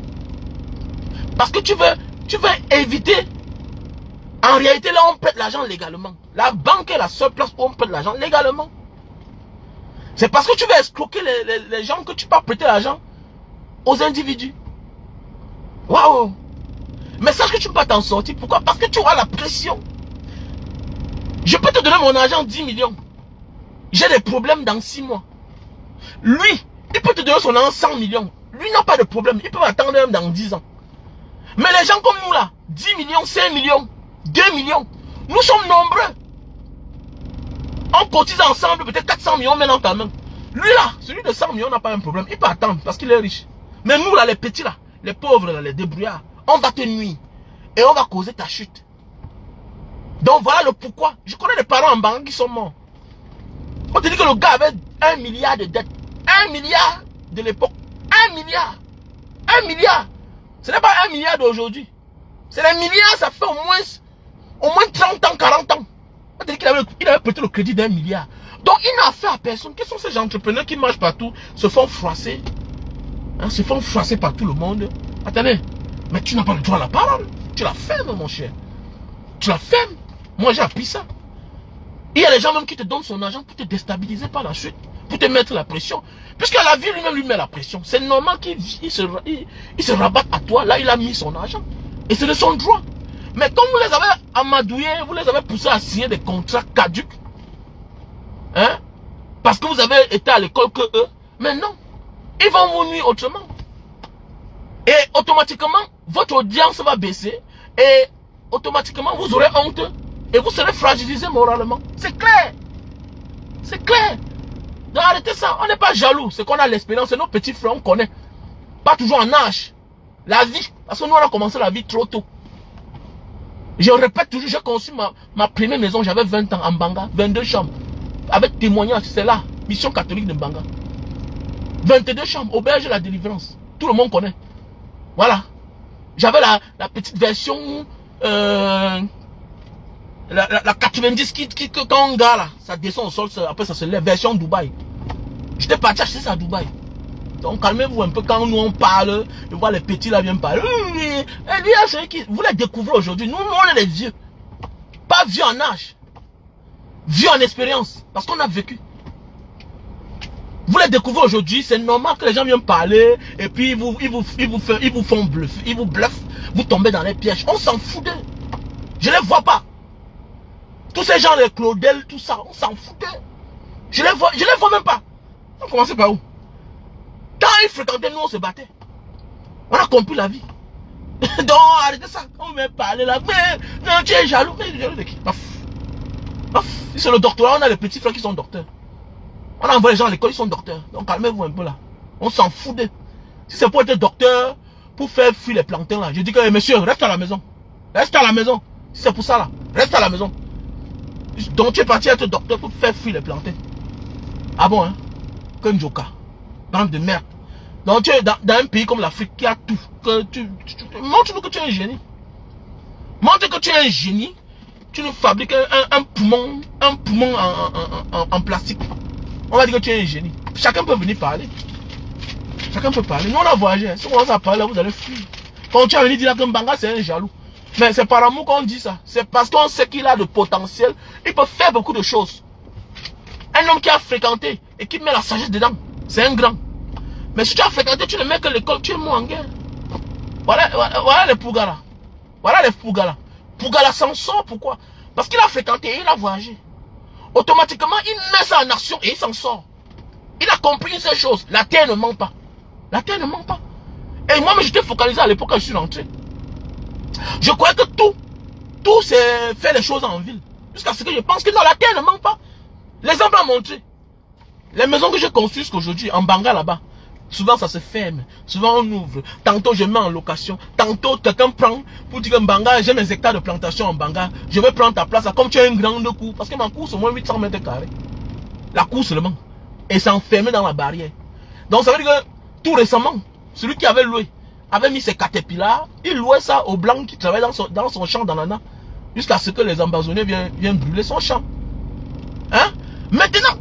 Parce que tu veux éviter. En réalité, là, on prête l'argent légalement. La banque est la seule place où on prête l'argent légalement. C'est parce que tu veux escroquer les gens que tu peux prêter l'argent aux individus. Waouh! Mais sache que tu ne peux pas t'en sortir. Pourquoi? Parce que tu auras la pression. Je peux te donner mon argent 10 millions. J'ai des problèmes dans 6 mois. Lui, il peut te donner son argent 100 millions. Lui n'a pas de problème. Il peut attendre même dans 10 ans. Mais les gens comme nous là, 10 millions, 5 millions, 2 millions, nous sommes nombreux. On cotise ensemble peut-être 400 millions maintenant quand même. Lui là, celui de 100 millions n'a pas un problème. Il peut attendre parce qu'il est riche. Mais nous là, les petits là, les pauvres là, les débrouillards, on va te nuire. Et on va causer ta chute. Donc voilà le pourquoi. Je connais des parents en banque qui sont morts. On te dit que le gars avait 1 milliard de dettes. 1 milliard de l'époque. 1 milliard. 1 milliard. Ce n'est pas 1 milliard d'aujourd'hui. C'est les milliards, ça fait au moins 30 ans, 40 ans. On te dit qu'il avait prêté le crédit d'1 milliard. Donc il n'a affaire à personne. Quels sont ces entrepreneurs qui marchent partout, se font froisser, hein, se font froisser par tout le monde? Attendez, mais tu n'as pas le droit à la parole. Tu la fermes, mon cher. Tu la fermes. Moi, j'ai appris ça. Il y a des gens même qui te donnent son argent pour te déstabiliser par la suite, pour te mettre la pression. Puisque la vie lui-même lui met la pression. C'est normal qu'il se rabatte à toi. Là, il a mis son argent. Et c'est de son droit. Mais comme vous les avez amadouillés, vous les avez poussés à signer des contrats caducs, hein, parce que vous avez été à l'école que eux, mais non, ils vont vous nuire autrement. Et automatiquement, votre audience va baisser. Et automatiquement, vous aurez honte. Et vous serez fragilisé moralement. C'est clair. C'est clair. Donc arrêtez ça. On n'est pas jaloux. C'est qu'on a l'expérience. C'est nos petits frères. On connaît. Pas toujours en âge. La vie. Parce que nous, on a commencé la vie trop tôt. Je répète toujours. J'ai conçu ma première maison. J'avais 20 ans en Banga. 22 chambres. Avec témoignage. C'est là. Mission catholique de Banga. 22 chambres. Auberge de la délivrance. Tout le monde connaît. Voilà. J'avais la petite version... La 90 quand on gars là, ça descend au sol, après ça se lève, version Dubaï. J'étais parti acheter ça à Dubaï. Donc calmez-vous un peu quand nous on parle, et voir les petits là viennent parler. Vous les découvrez aujourd'hui, nous on est les vieux. Pas vieux en âge, vieux en expérience, parce qu'on a vécu. Vous les découvrez aujourd'hui, c'est normal que les gens viennent parler, et puis ils vous font bluffer, ils vous bluffent, vous tombez dans les pièges. On s'en fout d'eux. Je les vois pas. Tous ces gens, les Claudel, tout ça, on s'en fout d'eux. Je les vois même pas. On commençait par où? Quand ils fréquentaient, nous on se battait. On a compris la vie. Donc, arrêtez ça. On va parler là. Mais, non, tu es jaloux. Mais jaloux de qui? C'est le doctorat. On a les petits frères qui sont docteurs. On envoie les gens à l'école, ils sont docteurs. Donc, calmez-vous un peu là. On s'en fout d'eux. Si c'est pour être docteur, pour faire fuir les plantains là, je dis que, monsieur, reste à la maison. Reste à la maison. Si c'est pour ça là, reste à la maison. Donc, tu es parti être docteur pour faire fuir les plantains. Ah bon, hein? Qu'un joker. Bande de merde. Donc, tu es dans un pays comme l'Afrique qui a tout. Montre-nous que tu es un génie. Montre que tu es un génie. Tu nous fabriques un poumon en plastique. On va dire que tu es un génie. Chacun peut venir parler. Chacun peut parler. Nous, on a voyagé. Si on commence à parler, vous allez fuir. Quand tu as venu dire que Mbanga, c'est un jaloux. Mais c'est par amour qu'on dit ça. C'est parce qu'on sait qu'il a le potentiel. Il peut faire beaucoup de choses. Un homme qui a fréquenté et qui met la sagesse dedans, c'est un grand. Mais si tu as fréquenté, tu ne mets que l'école, tu es mort en guerre. Voilà les Pougala. Voilà les Pougala. Pougala s'en sort, pourquoi? Parce qu'il a fréquenté et il a voyagé. Automatiquement, il met ça en action et il s'en sort. Il a compris une seule chose. La terre ne ment pas. La terre ne ment pas. Et moi, j'étais focalisé à l'époque quand je suis rentré. Je croyais que tout c'est faire les choses en ville. Jusqu'à ce que je pense que non, la terre ne ment pas. L'exemple a montré. Les maisons que j'ai construites jusqu'aujourd'hui, en Banga là-bas, souvent ça se ferme. Souvent on ouvre. Tantôt je mets en location. Tantôt quelqu'un prend pour dire que Banga, j'ai mes hectares de plantation en Banga. Je vais prendre ta place là, comme tu as une grande cour. Parce que ma cour c'est au moins 800 mètres carrés. La cour seulement. Et c'est enfermé dans la barrière. Donc ça veut dire que tout récemment, celui qui avait loué, avait mis ses caterpillars, il louait ça aux blancs qui travaillaient dans son champ d'ananas. Jusqu'à ce que les ambazonnés viennent brûler son champ. Hein? Maintenant,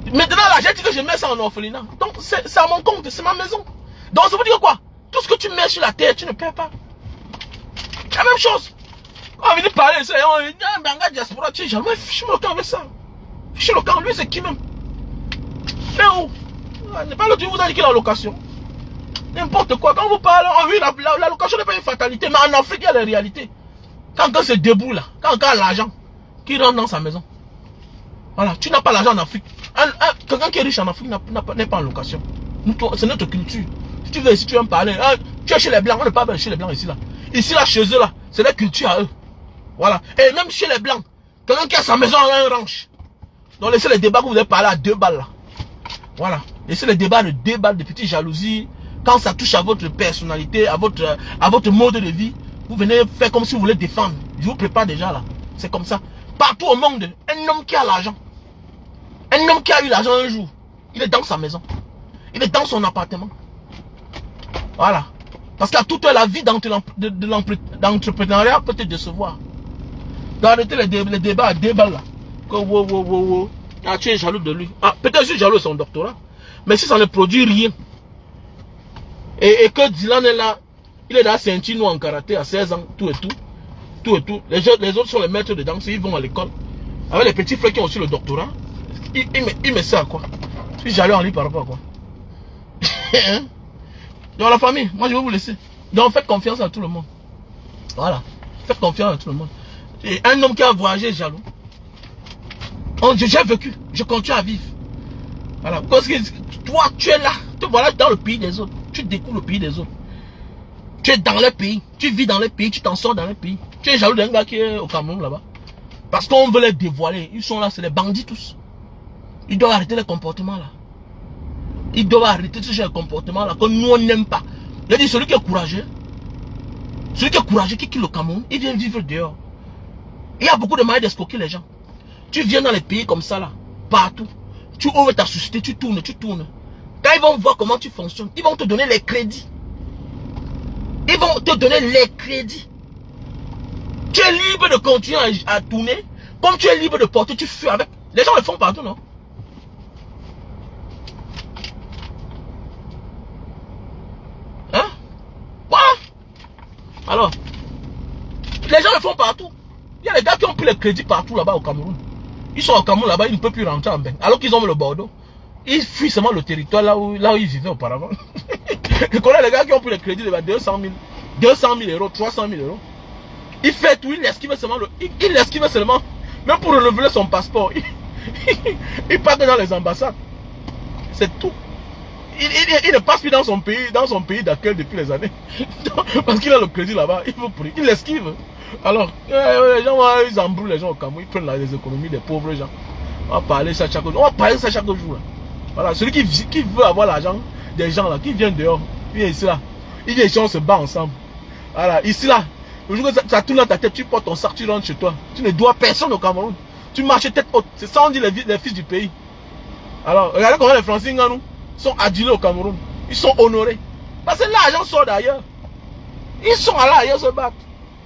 là, j'ai dit que je mets ça en orphelinat. Donc, c'est à mon compte, c'est ma maison. Donc, ça veut dire quoi? Tout ce que tu mets sur la terre, tu ne paies pas. La même chose. Quand on vient de parler, on dit, Banga diaspora, tu es jamais fichu le camp avec ça. Fichu le camp, lui, c'est qui même? Mais où? N'est pas l'autre, vous a dit qu'il est en location. N'importe quoi. Quand vous parlez, oh oui, la location n'est pas une fatalité. Mais en Afrique, il y a la réalité. Quand c'est debout là, quand il y a l'argent qui rentre dans sa maison. Voilà, tu n'as pas l'argent en Afrique. Quelqu'un qui est riche en Afrique n'est pas en location. C'est notre culture. Si tu veux, si tu veux me parler, tu es chez les blancs, on ne parle pas chez les blancs ici là. Ici là, chez eux là, c'est la culture à eux. Voilà. Et même chez les blancs, quelqu'un qui a sa maison à un ranch. Donc laissez les débats que vous avez parlé à 2 balles là. Voilà. Laissez les débats de 2 balles de petites jalousies. Quand ça touche à votre personnalité, à votre mode de vie, vous venez faire comme si vous voulez défendre. Je vous prépare déjà là. C'est comme ça. Partout au monde, un homme qui a l'argent, un homme qui a eu l'argent un jour, il est dans sa maison. Il est dans son appartement. Voilà. Parce qu'à toute la vie d'entrepreneuriat peut te décevoir. Arrêtez les débats à 2 balles là. Que ah, tu es jaloux de lui. Ah, peut-être que je suis jaloux de son doctorat. Mais si ça ne produit rien, et que Dylan est là, il est dans la ceinture noire en karaté à 16 ans, tout et tout. Les autres sont les maîtres de danse, ils vont à l'école. Avec les petits frères qui ont aussi le doctorat, il me sert à quoi? Je suis jaloux en lui par rapport à quoi? Dans la famille, moi je vais vous laisser. Donc faites confiance à tout le monde. Voilà. Faites confiance à tout le monde. Et un homme qui a voyagé est jaloux. J'ai vécu, je continue à vivre. Voilà. Parce que toi, tu es là. Tu voilà dans le pays des autres. Tu découvres le pays des autres. Tu es dans les pays. Tu vis dans les pays. Tu t'en sors dans les pays. Tu es jaloux d'un gars qui est au Cameroun là-bas. Parce qu'on veut les dévoiler. Ils sont là, c'est les bandits tous. Ils doivent arrêter les comportements là. Ils doivent arrêter ce genre de comportement là que nous on n'aime pas. Il a dit celui qui est courageux. Celui qui est courageux, qui quitte le Cameroun, il vient vivre dehors. Il y a beaucoup de moyens d'escroquer les gens. Tu viens dans les pays comme ça là, partout. Tu ouvres ta société, tu tournes. Quand ils vont voir comment tu fonctionnes, ils vont te donner les crédits. Ils vont te donner les crédits. Tu es libre de continuer à tourner. Comme tu es libre de porter, tu fuis avec. Les gens le font partout, non? Hein? Quoi? Alors, les gens le font partout. Il y a des gars qui ont pris les crédits partout là-bas au Cameroun. Ils sont au Cameroun là-bas, ils ne peuvent plus rentrer en bain. Alors qu'ils ont le Bordeaux. Ils fuient seulement le territoire là où ils vivaient auparavant. Je connais les gars qui ont pris les crédits de 200 000 euros, 300 000 euros. Il fait tout, il esquive seulement. Même pour renouveler son passeport. Il part dans les ambassades. C'est tout. Il ne passe plus dans son pays d'accueil depuis les années. Parce qu'il a le crédit là-bas, il l'esquive. Alors, les gens, ils embrouillent les gens au Cameroun, ils prennent les économies des pauvres gens. On va parler ça chaque jour. On va parler ça chaque jour. Là. Voilà, celui qui veut avoir l'argent des gens là, qui vient dehors, il vient ici là. Il vient ici, on se bat ensemble. Voilà, ici là. Le jour que ça tourne dans ta tête, tu portes ton sac, tu rentres chez toi. Tu ne dois personne au Cameroun. Tu marches tête haute. C'est ça on dit les fils du pays. Alors, regardez comment les Français nous sont adulés au Cameroun. Ils sont honorés. Parce que l'argent sort d'ailleurs. Ils sont là ailleurs se battre.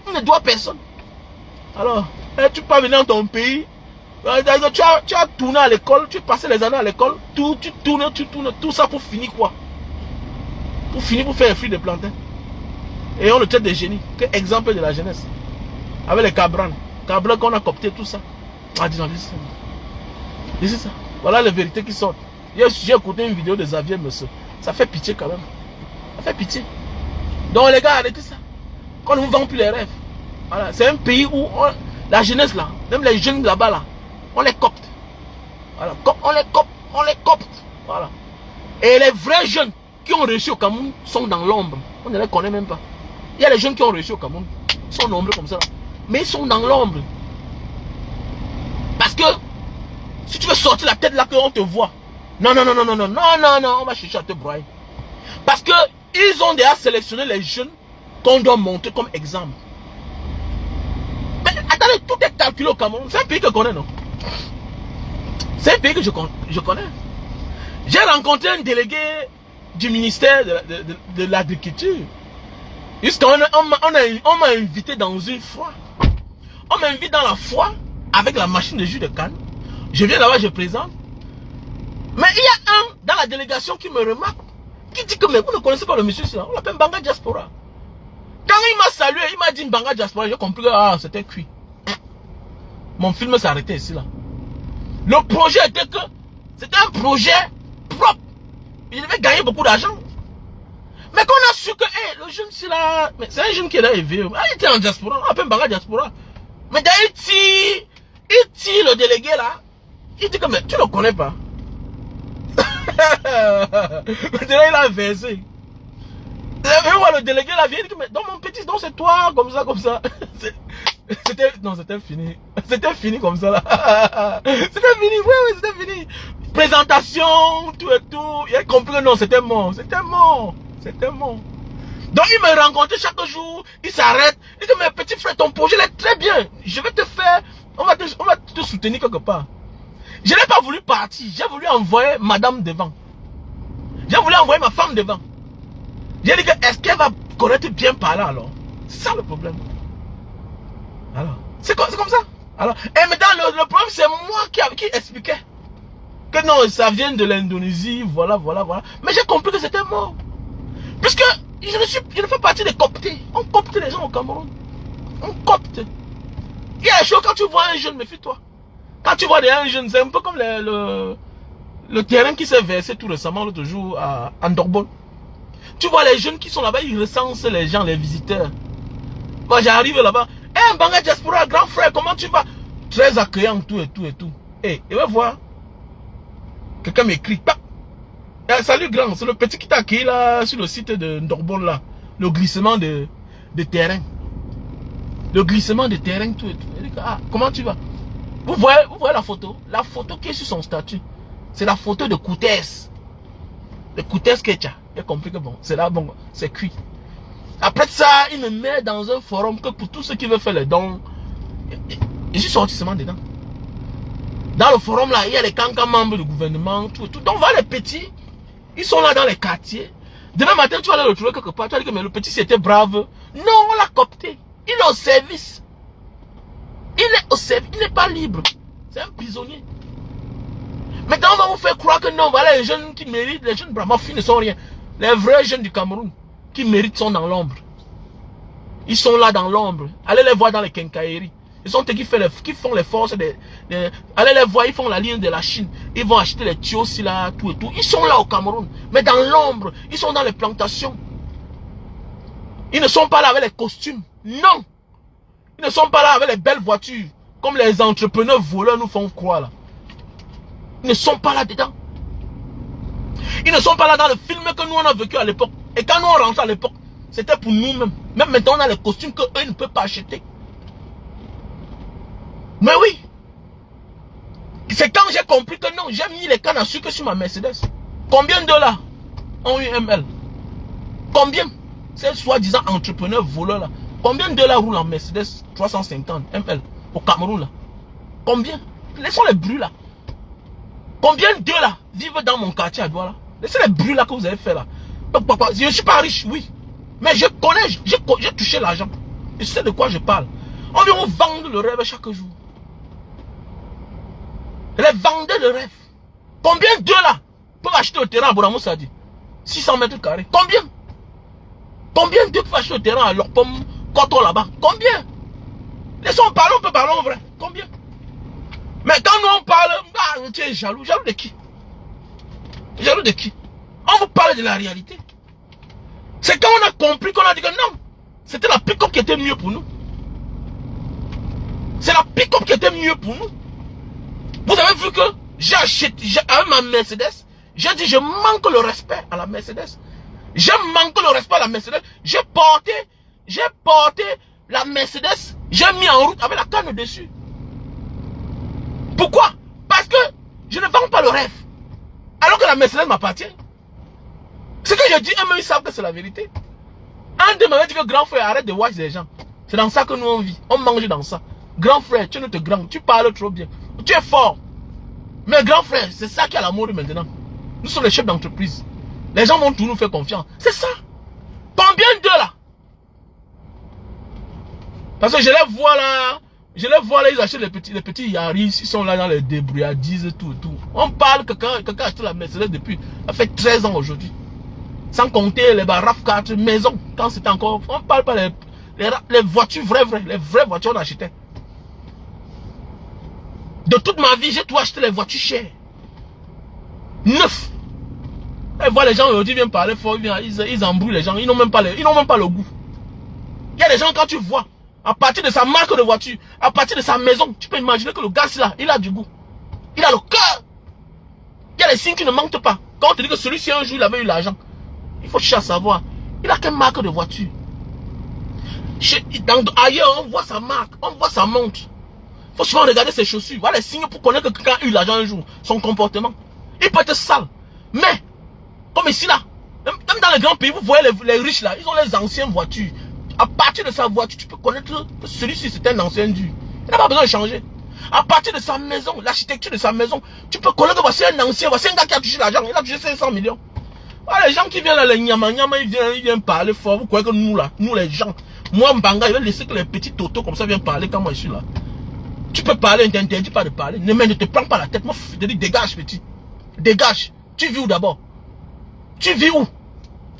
On ne doit personne. Alors, tu peux venir dans ton pays. Tu as tourné à l'école, tu as passé les années à l'école. Tu tournes. Tout ça pour finir quoi? Pour finir pour faire un fruit de plantain. Et on le traite des génies. Quel exemple de la jeunesse. Avec les Cabran. Cabran qu'on a coopté tout ça. Ah, dis-moi, c'est ça. Voilà les vérités qui sortent. J'ai écouté une vidéo de Xavier Monsieur. Ça fait pitié quand même. Ça fait pitié. Donc les gars, arrêtez ça. Qu'on ne vous vend plus les rêves. Voilà. C'est un pays où la jeunesse là, même les jeunes là-bas là, on les copte. Voilà. On les copte. Voilà. Et les vrais jeunes qui ont réussi au Cameroun sont dans l'ombre. On ne les connaît même pas. Il y a les jeunes qui ont réussi au Cameroun. Ils sont nombreux comme ça. Mais ils sont dans l'ombre. Parce que si tu veux sortir la tête là qu'on te voit. Non, on va chercher à te broyer. Parce que ils ont déjà sélectionné les jeunes qu'on doit montrer comme exemple. Mais attendez, tout est calculé au Cameroun. C'est un pays que je connais, non? C'est un pays que je connais. J'ai rencontré un délégué du ministère de l'Agriculture. On m'a invité dans une foire. On m'invite dans la foire avec la machine de jus de canne. Je viens là-bas, je présente. Mais il y a un dans la délégation qui me remarque, qui dit que mais vous ne connaissez pas le monsieur là, on l'appelle Mbanga Diaspora. Quand il m'a salué, il m'a dit Mbanga Diaspora, j'ai compris que c'était cuit. Mon film s'est arrêté ici là. Le projet était que c'était un projet propre. Il devait gagner beaucoup d'argent. Mais quand on a su que le jeune c'est là, c'est un jeune qui est là éveillé. Il était en diaspora, on l'appelle Mbanga Diaspora. Mais d'ailleurs, il tire le délégué là. Il dit que mais tu ne le connais pas. Maintenant il a versé. Le délégué là vient, il dit que mais dans mon petit, non c'est toi, comme ça. C'était fini. C'était fini comme ça là. C'était fini, oui, c'était fini. Présentation, tout et tout. Il a compris que non, c'était mort. Donc il me rencontre chaque jour, il s'arrête. Il dit mais petit frère, ton projet est très bien. Je vais te faire, on va te soutenir quelque part. Je n'ai pas voulu partir, j'ai voulu envoyer madame devant. J'ai voulu envoyer ma femme devant. J'ai dit que est-ce qu'elle va connaître bien par là alors? C'est ça le problème. Alors, c'est comme ça. Alors, et maintenant le problème c'est moi qui expliquais que non, ça vient de l'Indonésie, voilà. Mais j'ai compris que c'était mort. Puisque je ne fais partie des cooptés. On copte les gens au Cameroun. On copte. Il y a des choses quand tu vois un jeune, méfie-toi. Quand tu vois un jeune, c'est un peu comme le terrain qui s'est versé tout récemment l'autre jour à Ndorbol. Tu vois les jeunes qui sont là-bas, ils recensent les gens, les visiteurs. Moi j'arrive là-bas. Mbanga Diaspora, grand frère, comment tu vas? Très accueillant, tout et tout. Et va voir. Quelqu'un m'écrit. Salut grand, c'est le petit qui t'a accueilli là sur le site de Ndorbol là. Le glissement de terrain. Le glissement de terrain, tout et tout. Il dit, comment tu vas? Vous voyez la photo? La photo qui est sur son statut, c'est la photo de Koutès. De Koutès Kecha. Il a compris que bon, c'est là, bon, c'est cuit. Après ça, il me met dans un forum que pour tous ceux qui veulent faire les dons, je suis sorti seulement dedans. Dans le forum là, il y a les cancans membres du gouvernement, tout. Donc voilà les petits, ils sont là dans les quartiers. Demain matin, tu vas aller le trouver quelque part. Tu vas dire que mais le petit c'était brave. Non, on l'a coopté. Il est au service. Il est au service, il n'est pas libre. C'est un prisonnier. Maintenant, on va vous faire croire que non, voilà les jeunes qui méritent, les jeunes bramafis ne sont rien. Les vrais jeunes du Cameroun qui méritent sont dans l'ombre. Ils sont là dans l'ombre. Allez les voir dans les quincailleries. Ils sont qui font les forces allez les voir, ils font la ligne de la Chine. Ils vont acheter les tuyaux aussi là, tout et tout. Ils sont là au Cameroun. Mais dans l'ombre, ils sont dans les plantations. Ils ne sont pas là avec les costumes. Non. Ils ne sont pas là avec les belles voitures. Comme les entrepreneurs voleurs nous font croire là. Ils ne sont pas là dedans. Ils ne sont pas là dans le film que nous on a vécu à l'époque. Et quand nous on rentre à l'époque, c'était pour nous-mêmes. Même maintenant on a les costumes qu'eux ne peuvent pas acheter. Mais oui. C'est quand j'ai compris que non, j'ai mis les cannes à sucre sur ma Mercedes. Combien de là ont eu ML? Combien? Ces soi-disant entrepreneurs voleurs là. Combien de là roulent en Mercedes 350 ML au Cameroun là? Combien? Laissons les bruits là. Combien de là vivent dans mon quartier à Douala? Laissez les bruits là que vous avez fait là. Je ne suis pas riche, oui. Mais je connais, j'ai touché l'argent. Je sais de quoi je parle. On vient vous vendre le rêve chaque jour. Les vendeurs de rêve. Combien de là peuvent acheter le terrain à Boramou Sadi? 600 mètres carrés. Combien? Combien de peuvent acheter le terrain à leur pomme Coton là-bas? Combien? Laissons parler, on peut parler en vrai. Combien? Mais quand nous on parle, tu es jaloux. Jaloux de qui? Jaloux de qui? On vous parle de la réalité. C'est quand on a compris qu'on a dit que non. C'était la pick-up qui était mieux pour nous. C'est la pick-up qui était mieux pour nous. Vous avez vu que j'ai acheté avec ma Mercedes. J'ai dit je manque le respect à la Mercedes. J'ai manqué le respect à la Mercedes. J'ai porté la Mercedes. J'ai mis en route avec la canne dessus. Pourquoi? Parce que je ne vends pas le rêve. Alors que la Mercedes m'appartient. Ce que je dis, eux-mêmes ils savent que c'est la vérité. Un de m'avait dit que grand frère arrête de watch les gens. C'est dans ça que nous on vit. On mange dans ça. Grand frère, tu es notre grand. Tu parles trop bien. Tu es fort. Mais grand frère, c'est ça qui a la mode maintenant. Nous sommes les chefs d'entreprise. Les gens vont tout nous faire confiance. C'est ça. Combien de là? Parce que je les vois là. Je les vois là, ils achètent les petits Yaris. Ils sont là dans les débrouillardises, tout. On parle que quelqu'un a acheté la Mercedes depuis. Ça fait 13 ans aujourd'hui. Sans compter les RAV4 maison. Quand c'était encore. On ne parle pas les voitures vraies. Les vraies voitures on achetait. De toute ma vie, j'ai tout acheté les voitures chères. Neuf. Et voilà, les gens aujourd'hui viennent parler fort, ils embrouillent les gens, ils n'ont même pas le goût. Il y a des gens, quand tu vois, à partir de sa marque de voiture, à partir de sa maison, tu peux imaginer que le gars là, il a du goût. Il a le cœur. Il y a des signes qui ne mentent pas. Quand on te dit que celui-ci un jour il avait eu l'argent, il faut chercher à savoir, il a quelle marque de voiture. Ailleurs, on voit sa marque, on voit sa montre. Il faut souvent regarder ses chaussures, voir les signes pour connaître que quelqu'un a eu l'argent un jour, son comportement. Il peut être sale, mais comme ici là, même dans les grands pays, vous voyez les riches là, ils ont les anciennes voitures. À partir de sa voiture, tu peux connaître que celui-ci c'est un ancien dur. Il n'a pas besoin de changer. À partir de sa maison, l'architecture de sa maison, tu peux connaître que voici un ancien, voici un gars qui a touché l'argent, il a touché 500 millions. Voilà, les gens qui viennent là, les nyama, ils viennent parler fort. Vous croyez que nous là, nous les gens, moi Mbanga, il va laisser que les petits totos comme ça viennent parler quand moi je suis là. Tu peux parler, on ne t'interdit pas de parler. Ne te prends pas la tête. Moi, je te dis, dégage, petit. Dégage. Tu vis où d'abord? Tu vis où?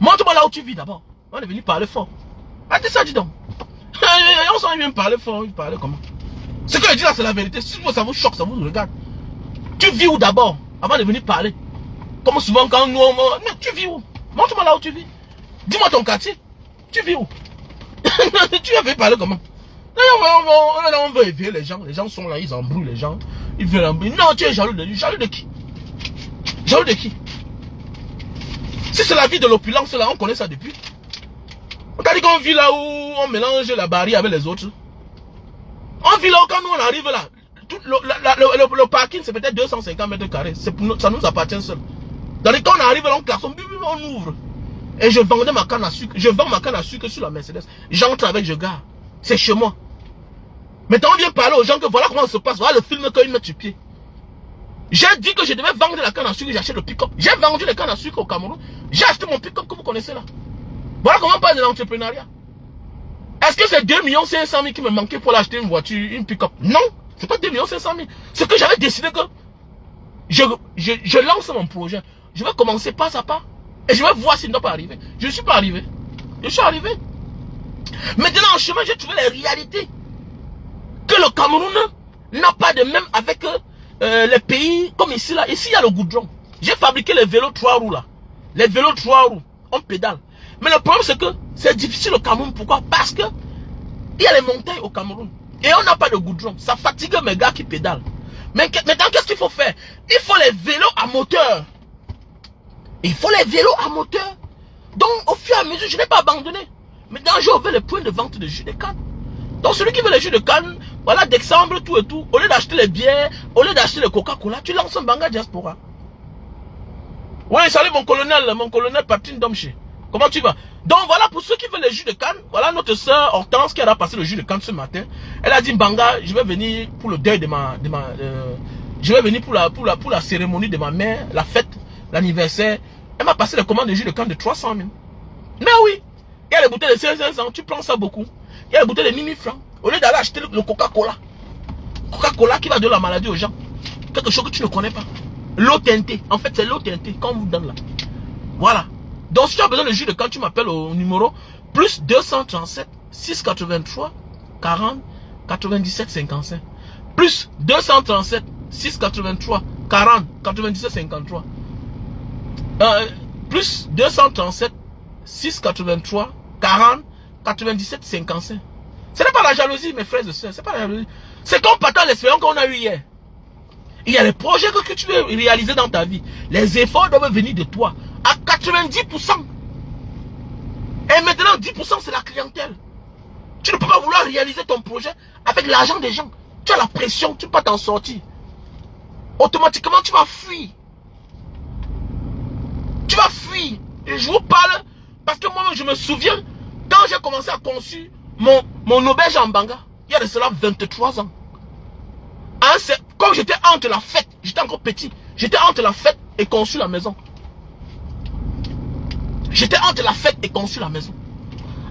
Montre-moi là où tu vis d'abord. On est venu parler fort. Arrêtez ça, dis donc. On s'en vient parler fort. Il parlait comment? Ce que je dis là, c'est la vérité. Si ça vous choque, ça vous regarde. Tu vis où d'abord? Avant de venir parler. Comme souvent, quand nous. Mais tu vis où? Montre-moi là où tu vis. Dis-moi ton quartier. Tu vis où? Tu as fait parler comment? On veut éveiller les gens. Les gens sont là, ils embrouillent les gens. Ils veulent embrouiller. Non, tu es jaloux de lui. Jaloux de qui? Jaloux de qui? Si c'est la vie de l'opulence là, on connaît ça depuis. On t'a dit qu'on vit là où on mélange la barrière avec les autres. On vit là où quand nous on arrive là, le parking c'est peut-être 250 mètres carrés. Ça nous appartient seul. Quand on arrive là, on klaxonne, on ouvre. Et je vendais ma canne à sucre. Je vends ma canne à sucre sur la Mercedes. J'entre avec, je gare. C'est chez moi. Maintenant on vient parler aux gens que voilà comment ça se passe. Voilà le film qu'ils mettent sur pied. J'ai dit que je devais vendre la canne à sucre et j'achète le pick-up. J'ai vendu les cannes à sucre au Cameroun. J'ai acheté mon pick-up que vous connaissez là. Voilà comment on parle de l'entrepreneuriat. Est-ce que c'est 2 500 000 qui me manquaient pour acheter une voiture, une pick-up? Non, c'est pas 2 500 000. C'est que j'avais décidé que je lance mon projet. Je vais commencer pas à pas. Et je vais voir s'il ne doit pas arriver. Je ne suis pas arrivé. Je suis arrivé. Maintenant en chemin, j'ai trouvé les réalités. Que le Cameroun n'a pas de même avec les pays comme ici là. Ici il y a le goudron. J'ai fabriqué les vélos 3 roues là. Les vélos 3 roues. On pédale. Mais le problème c'est que c'est difficile au Cameroun. Pourquoi? Parce que il y a les montagnes au Cameroun. Et on n'a pas de goudron. Ça fatigue mes gars qui pédalent. Mais maintenant qu'est-ce qu'il faut faire? Il faut les vélos à moteur. Et il faut les vélos à moteur. Donc, au fur et à mesure, je n'ai pas abandonné. Maintenant, j'ai ouvert les points de vente de jus de canne. Donc, celui qui veut les jus de canne, voilà, d'exemple, tout et tout, au lieu d'acheter les bières, au lieu d'acheter le Coca-Cola, tu lances un Banga Diaspora. Oui, salut mon colonel Patrine Domché. Comment tu vas? Donc, voilà, pour ceux qui veulent les jus de canne, voilà notre soeur Hortense qui a passé le jus de canne ce matin. Elle a dit, Banga, je vais venir pour le deuil je vais venir pour la cérémonie de ma mère, la fête, l'anniversaire. Elle m'a passé les commandes de jus de canne de 300 000. Mais oui, il y a les bouteilles de 16 ans, tu prends ça beaucoup. Il y a les bouteilles de 1000 francs. Au lieu d'aller acheter le Coca-Cola. Coca-Cola qui va donner la maladie aux gens. Quelque chose que tu ne connais pas. L'eau teintée. En fait, c'est l'eau teintée qu'on vous donne là. Voilà. Donc, si tu as besoin de jus de canne, tu m'appelles au numéro plus 237 683 40 97 55. Plus 237 683 40 97 53. Plus 237 683 40 97 55. Ce n'est pas la jalousie, mes frères et sœurs. C'est pas la jalousie. C'est qu'on partage l'espérance qu'on a eu hier. Il y a les projets que tu veux réaliser dans ta vie. Les efforts doivent venir de toi. À 90%. Et maintenant, 10% c'est la clientèle. Tu ne peux pas vouloir réaliser ton projet avec l'argent des gens. Tu as la pression, tu ne peux pas t'en sortir. Automatiquement, tu vas fuir. Tu vas fuir. Et je vous parle parce que moi-même, je me souviens, quand j'ai commencé à conçu mon auberge en Banga, il y a de cela 23 ans. Comme j'étais entre la fête, j'étais encore petit, j'étais entre la fête et conçu la maison. J'étais entre la fête et conçu la maison.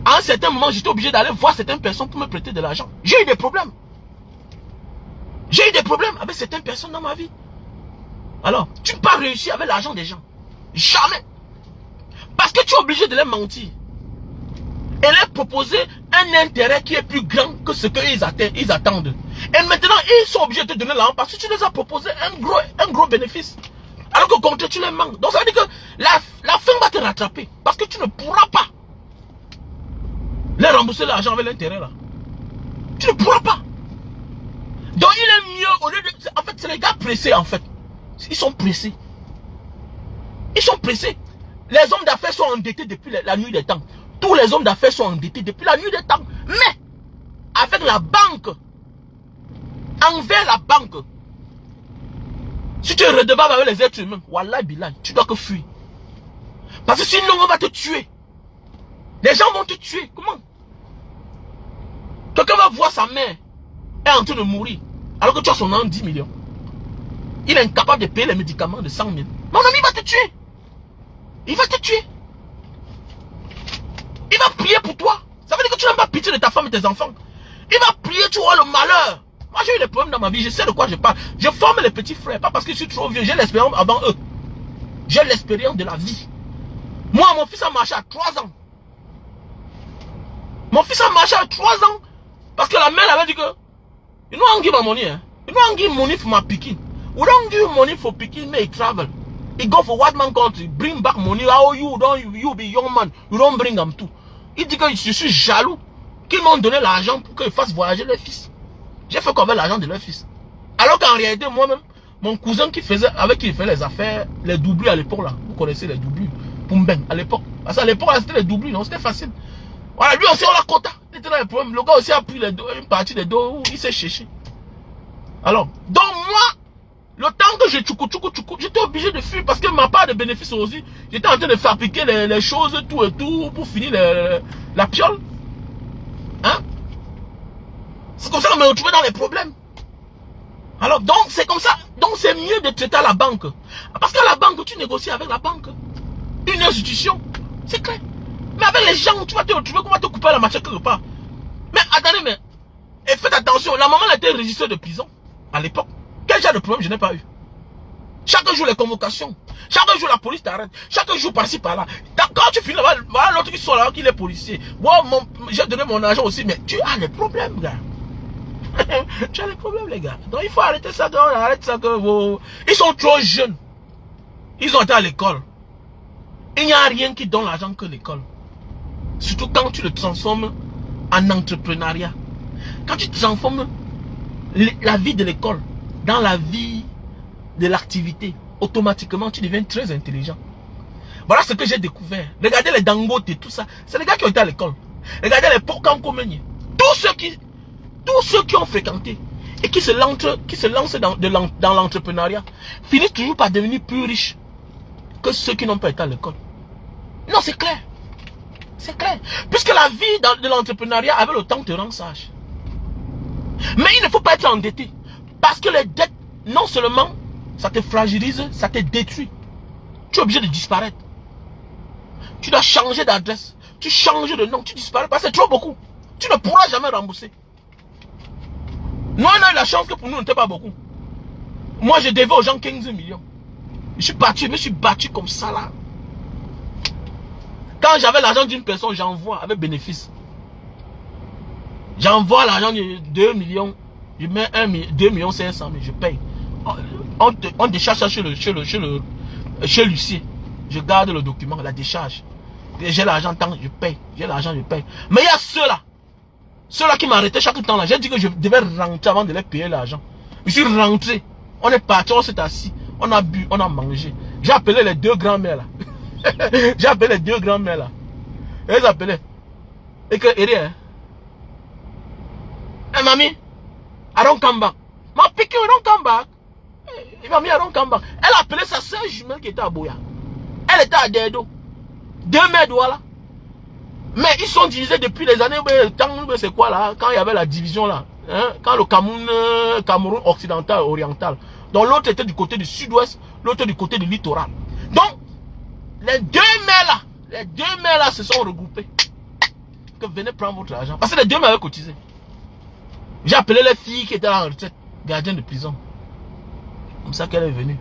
À un certain moment, j'étais obligé d'aller voir certaines personnes pour me prêter de l'argent. J'ai eu des problèmes. J'ai eu des problèmes avec certaines personnes dans ma vie. Alors, tu ne peux pas réussir avec l'argent des gens. Jamais. Parce que tu es obligé de les mentir. Et leur proposer un intérêt qui est plus grand que ce qu'ils attendent. Et maintenant, ils sont obligés de te donner l'argent parce que tu les as proposé un gros bénéfice. Alors qu'au contraire, tu les manques. Donc ça veut dire que la fin va te rattraper. Parce que tu ne pourras pas leur rembourser l'argent avec l'intérêt là. Tu ne pourras pas. Donc il est mieux, au lieu de... En fait, c'est les gars pressés en fait. Ils sont pressés. Ils sont pressés. Les hommes d'affaires sont endettés depuis la nuit des temps. Tous les hommes d'affaires sont endettés depuis la nuit des temps. Mais, avec la banque, envers la banque, si tu es redevable avec les êtres humains, wallah billah, tu dois que fuir. Parce que sinon on va te tuer. Les gens vont te tuer. Comment? Quelqu'un va voir sa mère est en train de mourir alors que tu as son nom 10 millions. Il est incapable de payer les médicaments de 100 000. Mon ami va te tuer. Il va te tuer. Il va prier pour toi. Ça veut dire que tu n'as pas pitié de ta femme et tes enfants. Il va prier, tu auras le malheur. Moi j'ai eu des problèmes dans ma vie, je sais de quoi je parle. Je forme les petits frères, pas parce que je suis trop vieux, j'ai l'expérience avant eux. J'ai l'expérience de la vie. Moi, mon fils a marché à 3 ans. Mon fils a marché à 3 ans. Parce que la mère avait dit que you don't give my money, hein? You don't give money for my picking. We don't give money for picking, may travel. He go for white man country, bring back money. How you be young man, you don't bring them too. Il dit que je suis jaloux qu'ils m'ont donné l'argent pour qu'ils fassent voyager leur fils. J'ai fait quoi avec l'argent de leur fils? Alors qu'en réalité, moi-même, mon cousin avec qui il fait les affaires, les doublus à l'époque là, vous connaissez les doublus, Pumbeng à l'époque. Parce qu'à l'époque c'était les doublus, non, c'était facile. Voilà, lui aussi on l'a quota. Il était dans les problèmes. Le gars aussi a pris une partie des dos où il s'est cherché. Alors, donc moi, le temps que je j'étais obligé de fuir parce que ma part de bénéfice aussi, j'étais en train de fabriquer les choses, tout et tout, pour finir la piole. Hein? C'est comme ça qu'on me retrouvait dans les problèmes. Alors, donc, c'est comme ça. Donc, c'est mieux de traiter à la banque. Parce qu'à la banque, tu négocies avec la banque. Une institution. C'est clair. Mais avec les gens, tu vas te retrouver, qu'on va te couper la matière quelque part. Mais attendez, mais. Et faites attention, la maman elle était registrée de prison. À l'époque. Quel genre de problème je n'ai pas eu? Chaque jour les convocations. Chaque jour la police t'arrête. Chaque jour par-ci par-là. Quand tu finis là-bas, voilà l'autre qui sort là, qui est policier. Moi, j'ai donné mon argent aussi, mais tu as des problèmes, gars. Tu as des problèmes, les gars. Donc il faut arrêter ça, arrête ça que vous... Ils sont trop jeunes. Ils ont été à l'école. Il n'y a rien qui donne l'argent que l'école. Surtout quand tu le transformes en entrepreneuriat. Quand tu transformes la vie de l'école dans la vie de l'activité, automatiquement tu deviens très intelligent. Voilà ce que j'ai découvert. Regardez les Dangote et tout ça. C'est les gars qui ont été à l'école. Regardez les Pokankomeni. Tous ceux qui ont fréquenté et qui se lancent dans l'entrepreneuriat finissent toujours par devenir plus riches que ceux qui n'ont pas été à l'école. Non, c'est clair. C'est clair. Puisque la vie de l'entrepreneuriat avec le temps te rend sage. Mais il ne faut pas être endetté. Parce que les dettes, non seulement ça te fragilise, ça te détruit. Tu es obligé de disparaître. Tu dois changer d'adresse. Tu changes de nom, tu disparais parce que c'est trop beaucoup. Tu ne pourras jamais rembourser. Nous, on a eu la chance que pour nous, on n'était pas beaucoup. Moi, je devais aux gens 15 millions. Je me suis battu comme ça là. Quand j'avais l'argent d'une personne, j'envoie avec bénéfice. J'envoie l'argent de 2 millions. Je mets 2 millions 500 000, je paye. On décharge ça chez l'huissier. Je garde le document, la décharge. J'ai l'argent tant, je paye. J'ai l'argent, je paye. Mais il y a ceux-là qui m'arrêtaient chaque temps là. J'ai dit que je devais rentrer avant de les payer l'argent. Je suis rentré. On est parti, on s'est assis. On a bu, on a mangé. J'ai appelé les 2 grands-mères là. J'ai appelé les 2 grands-mères là. Et elles appelaient. Et que, hey, mamie, I don't come back. Ma piqué, I don't come back. Hey, mamie, I don't come back. Elle a appelé sa soeur jumelle qui était à Boya. Elle était à Dedo. 2 mères voilà. Mais ils sont divisés depuis les années, c'est quoi là, quand il y avait la division là, hein, quand le Cameroun occidental, oriental. Donc l'autre était du côté du sud-ouest, l'autre du côté du littoral. Donc, les 2 mères là se sont regroupées. Que venez prendre votre argent. Parce que les 2 mères avaient cotisé. J'ai appelé les filles qui étaient en retraite, gardiennes de prison. Comme ça qu'elle est venue.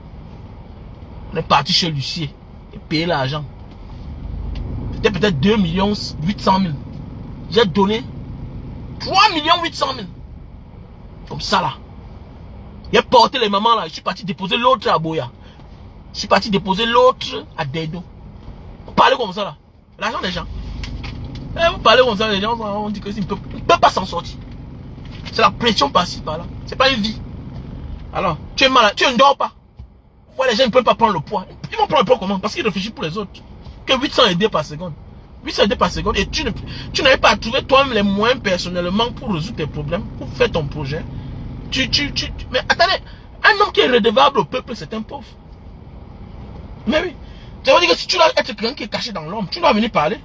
On est parti chez l'huissier et payé l'argent. C'était peut-être 2 800 000. J'ai donné 3 800 000. Comme ça là. J'ai porté les mamans là. Je suis parti déposer l'autre à Boya. Je suis parti déposer l'autre à Dedo. Vous parlez comme ça là. L'argent des gens. Et vous parlez comme ça, les gens on dit que ils ne peuvent pas s'en sortir. C'est la pression par-ci par-là. C'est pas une vie. Alors, tu es malade, tu ne dors pas. Voilà, les gens ne peuvent pas prendre le poids. Ils vont prendre le poids comment? Parce qu'ils réfléchissent pour les autres. Que 800 aidés par seconde. 800 aidés par seconde. Et tu n'avais pas à trouver toi-même les moyens personnellement pour résoudre tes problèmes, pour faire ton projet. Mais attendez, un homme qui est redevable au peuple, c'est un pauvre. Mais oui. Ça veut dire que si tu dois être quelqu'un qui est caché dans l'ombre, tu dois venir parler.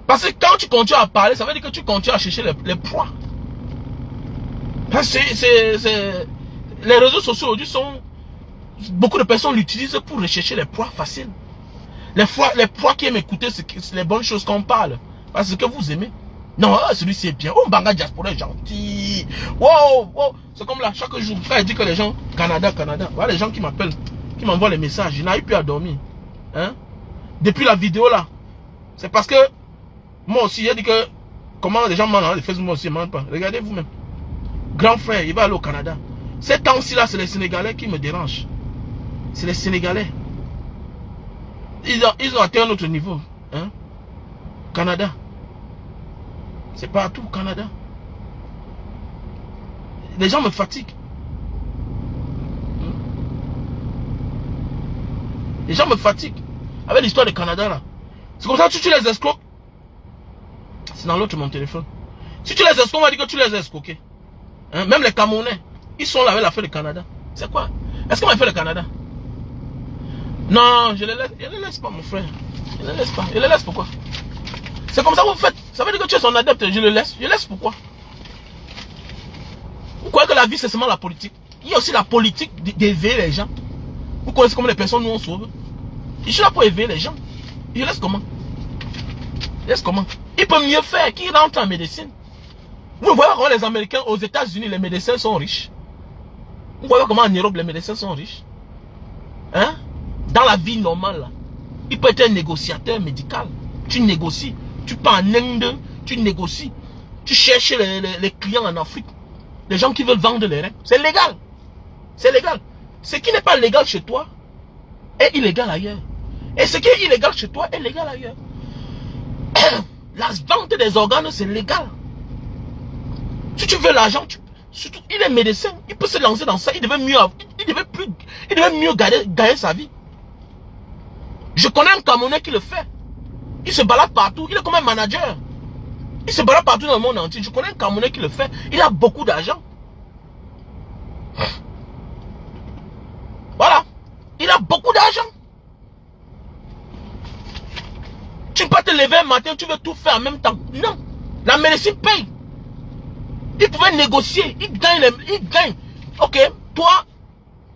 Parce que quand tu continues à parler, ça veut dire que tu continues à chercher les proies. Parce que les réseaux sociaux aujourd'hui sont... Beaucoup de personnes l'utilisent pour rechercher les proies faciles. Les proies qui aiment écouter les bonnes choses qu'on parle. Parce que vous aimez. Non, celui-ci est bien. Oh, Mbanga Diaspora est gentil. Wow, wow. C'est comme là, chaque jour, quand il dit que les gens, Canada. Voilà les gens qui m'appellent, qui m'envoient les messages. Je n'arrive plus à dormir. Hein? Depuis la vidéo là. C'est parce que, moi aussi, j'ai dit que, comment les gens mentent dans les Facebook, moi aussi, ils mentent pas. Regardez vous-même. Grand frère, il va aller au Canada. Ces temps-ci là, c'est les Sénégalais qui me dérangent. C'est les Sénégalais. Ils ont atteint un autre niveau. Hein? Canada. C'est partout au Canada. Les gens me fatiguent. Les gens me fatiguent. Avec l'histoire du Canada là. C'est comme ça que tu les escroques. C'est dans l'autre mon téléphone. Si tu les escroques, on va dire que tu les as escroqués. Hein? Même les Camerounais. Ils sont là avec l'affaire du Canada. C'est quoi? Est-ce qu'on va faire le Canada? Non, je les laisse pas, mon frère. Je les laisse pas. Je les laisse pourquoi? C'est comme ça que vous faites. Ça veut dire que tu es son adepte. Je le laisse. Je laisse pourquoi? Vous croyez que la vie c'est seulement la politique? Il y a aussi la politique d'éveiller les gens. Vous connaissez comment les personnes nous on sauve? Je suis là pour éveiller les gens. Je laisse comment? Je laisse comment? Il peut mieux faire qu'il rentre en médecine. Vous voyez comment les Américains aux États-Unis, les médecins sont riches. Vous voyez comment en Europe, les médecins sont riches. Hein? Dans la vie normale, là, il peut être un négociateur médical. Tu négocies. Tu pars en Inde, tu négocies. Tu cherches les clients en Afrique. Les gens qui veulent vendre les reins. C'est légal. C'est légal. Ce qui n'est pas légal chez toi est illégal ailleurs. Et ce qui est illégal chez toi est légal ailleurs. La vente des organes, c'est légal. Si tu veux l'argent, surtout, il est médecin, il peut se lancer dans ça, il devait mieux gagner sa vie. Je connais un Camerounais qui le fait. Il se balade partout. Il est comme un manager. Il se balade partout dans le monde entier. Je connais un Camerounais qui le fait. Il a beaucoup d'argent. Voilà. Il a beaucoup d'argent. Tu ne peux pas te lever un matin, tu veux tout faire en même temps. Non. La médecine paye. Il pouvait négocier. Il gagne. Il gagne. Ok. Toi,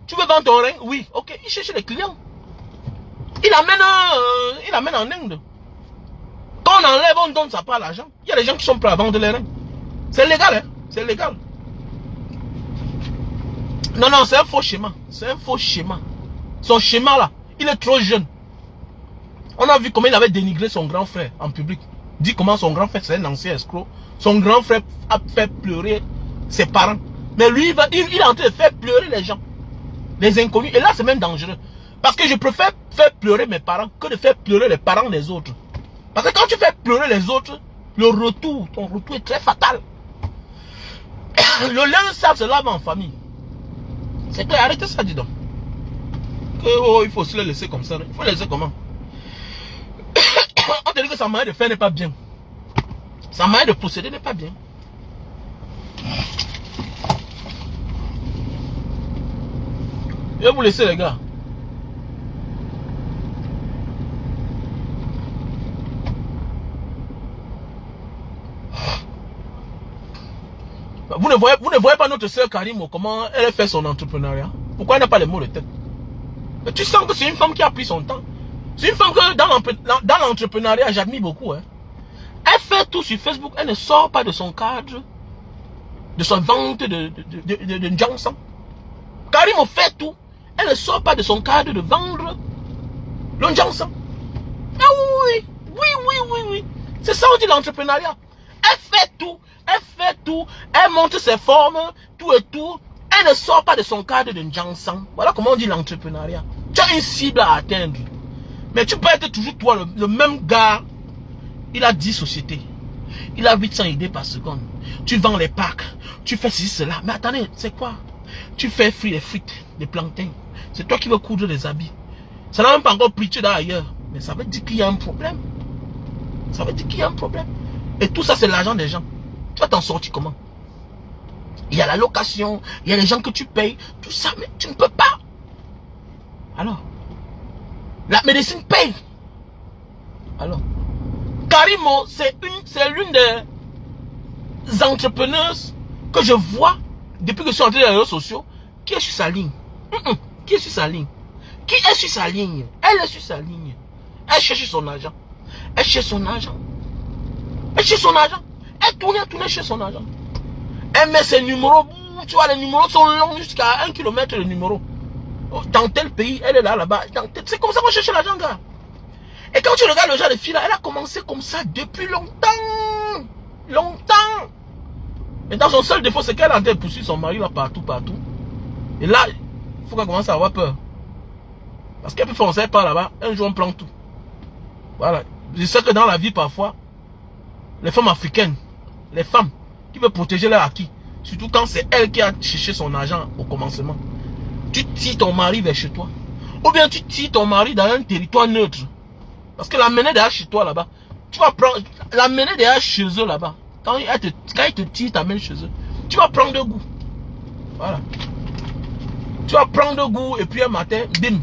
tu veux vendre ton rein? Oui. Ok. Il cherche les clients. Il amène en Inde. Quand on enlève, on donne sa part à l'argent. Il y a des gens qui sont prêts à vendre les reins. C'est légal, hein? C'est légal. Non, non, c'est un faux schéma. C'est un faux schéma. Son schéma là, il est trop jeune. On a vu comment il avait dénigré son grand frère en public. Dit comment son grand frère c'est un ancien escroc. Son grand frère a fait pleurer ses parents. Mais lui, il est en train de faire pleurer les gens. Les inconnus. Et là, c'est même dangereux. Parce que je préfère faire pleurer mes parents que de faire pleurer les parents des autres. Parce que quand tu fais pleurer les autres, ton retour est très fatal. Le linge sale se lave en famille. C'est clair, arrêtez ça, dis donc. Il faut aussi le laisser comme ça. Il faut le laisser comment? On te dit que sa manière de faire n'est pas bien. Sa manière de procéder n'est pas bien. Je vais vous laisser, les gars. Vous ne voyez pas notre soeur Karim, comment elle fait son entrepreneuriat? Pourquoi elle n'a pas les mots de tête? Mais tu sens que c'est une femme qui a pris son temps. C'est une femme que dans l'entrepreneuriat, j'admire beaucoup. Hein. Elle fait tout sur Facebook, elle ne sort pas de son cadre, de sa vente de Johnson. Karim fait tout, elle ne sort pas de son cadre de vendre le Johnson. Ah oui, oui. C'est ça on dit l'entrepreneuriat. Elle fait tout, elle monte ses formes, tout et tout. Elle ne sort pas de son cadre de Johnson. Voilà comment on dit l'entrepreneuriat. Tu as une cible à atteindre. Mais tu peux être toujours toi, le même gars. Il a 10 sociétés. Il a 800 idées par seconde. Tu vends les packs. Tu fais ceci, cela. Mais attendez, c'est quoi? Tu fais les frites, les plantains. C'est toi qui veux coudre les habits. Ça n'a même pas encore pris d'ailleurs. Mais ça veut dire qu'il y a un problème. Ça veut dire qu'il y a un problème. Et tout ça, c'est l'argent des gens. Tu vas t'en sortir comment? Il y a la location, il y a les gens que tu payes. Tout ça, mais tu ne peux pas. Alors, la médecine paye. Alors, Karimo, c'est l'une des entrepreneuses que je vois depuis que je suis entré dans les réseaux sociaux qui est sur sa ligne. Qui est sur sa ligne? Qui est sur sa ligne? Elle est sur sa ligne. Elle cherche son argent. Elle cherche son argent. Elle cherche son argent. Elle tourne, elle cherche son argent. Elle met ses numéros. Tu vois, les numéros sont longs jusqu'à 1 km de numéro. Dans tel pays, elle est là-bas. C'est comme ça qu'on cherche l'argent, gars. Et quand tu regardes le genre de fille là, elle a commencé comme ça depuis longtemps. Longtemps. Mais dans son seul défaut, c'est qu'elle a en train de poursuivre son mari là partout. Et là, il faut qu'elle commence à avoir peur. Parce qu'elle peut foncer par là-bas, un jour on prend tout. Voilà. Je sais que dans la vie parfois, les femmes africaines, les femmes qui veulent protéger leur acquis, surtout quand c'est elle qui a cherché son argent au commencement, tu tires ton mari vers chez toi. Ou bien tu tires ton mari dans un territoire neutre. Parce que l'amener derrière chez toi là-bas, tu vas prendre, l'amener derrière chez eux là-bas. Quand ils te tirent, t'amènes chez eux. Tu vas prendre goût. Voilà. Tu vas prendre goût et puis un matin, bim.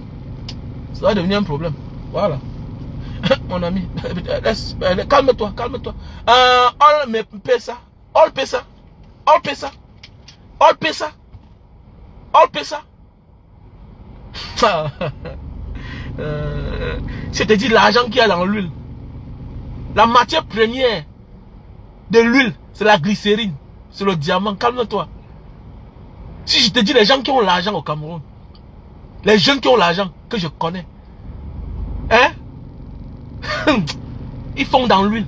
Ça va devenir un problème. Voilà. Mon ami, calme-toi. All pesa. Je te dis l'argent qu'il y a dans l'huile. La matière première de l'huile, c'est la glycérine. C'est le diamant. Calme-toi. Si je te dis les gens qui ont l'argent au Cameroun, les jeunes qui ont l'argent, que je connais, hein? Ils font dans l'huile.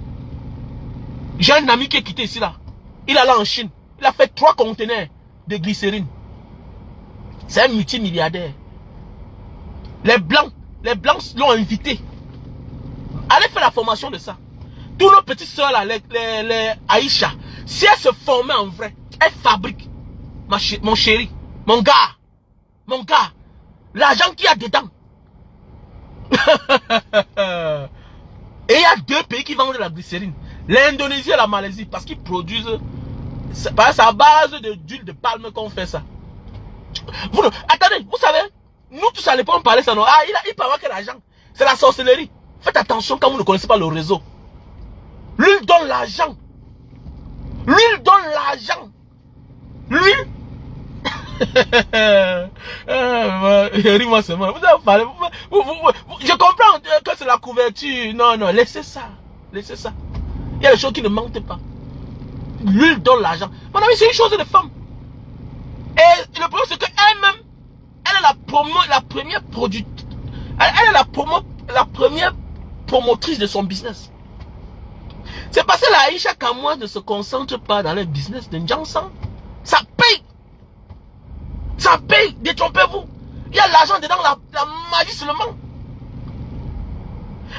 J'ai un ami qui est quitté ici là. Il allait en Chine. Il a fait 3 conteneurs de glycérine. C'est un multimilliardaire. Les blancs l'ont invité. Allez faire la formation de ça. Tous nos petites soeurs là, les Aïcha, si elles se formaient en vrai, elles fabriquent. Mon chéri, mon gars, l'argent qu'il y a dedans. Et il y a 2 pays qui vendent de la glycérine. L'Indonésie et la Malaisie. Parce qu'ils produisent... C'est à base d'huile de palme qu'on fait ça. Attendez, vous savez, nous tous à l'époque on parlait ça, non? Ah, il peut avoir quel argent? C'est la sorcellerie. Faites attention quand vous ne connaissez pas le réseau. L'huile donne l'argent. L'huile donne l'argent. L'huile. Ris-moi seulement. Vous avez parlé. Je comprends que c'est la couverture. Non, non, laissez ça. Laissez ça. Il y a des choses qui ne mentent pas. L'huile donne l'argent. Mon ami, c'est une chose de femme. Et le problème, c'est qu'elle-même, elle est la première productrice. Elle est la première promotrice de son business. C'est parce que la Aïcha Kamoua ne se concentre pas dans le business de N'Djansan. Ça paye. Ça paye. Détrompez-vous. Il y a l'argent dedans, la magie seulement.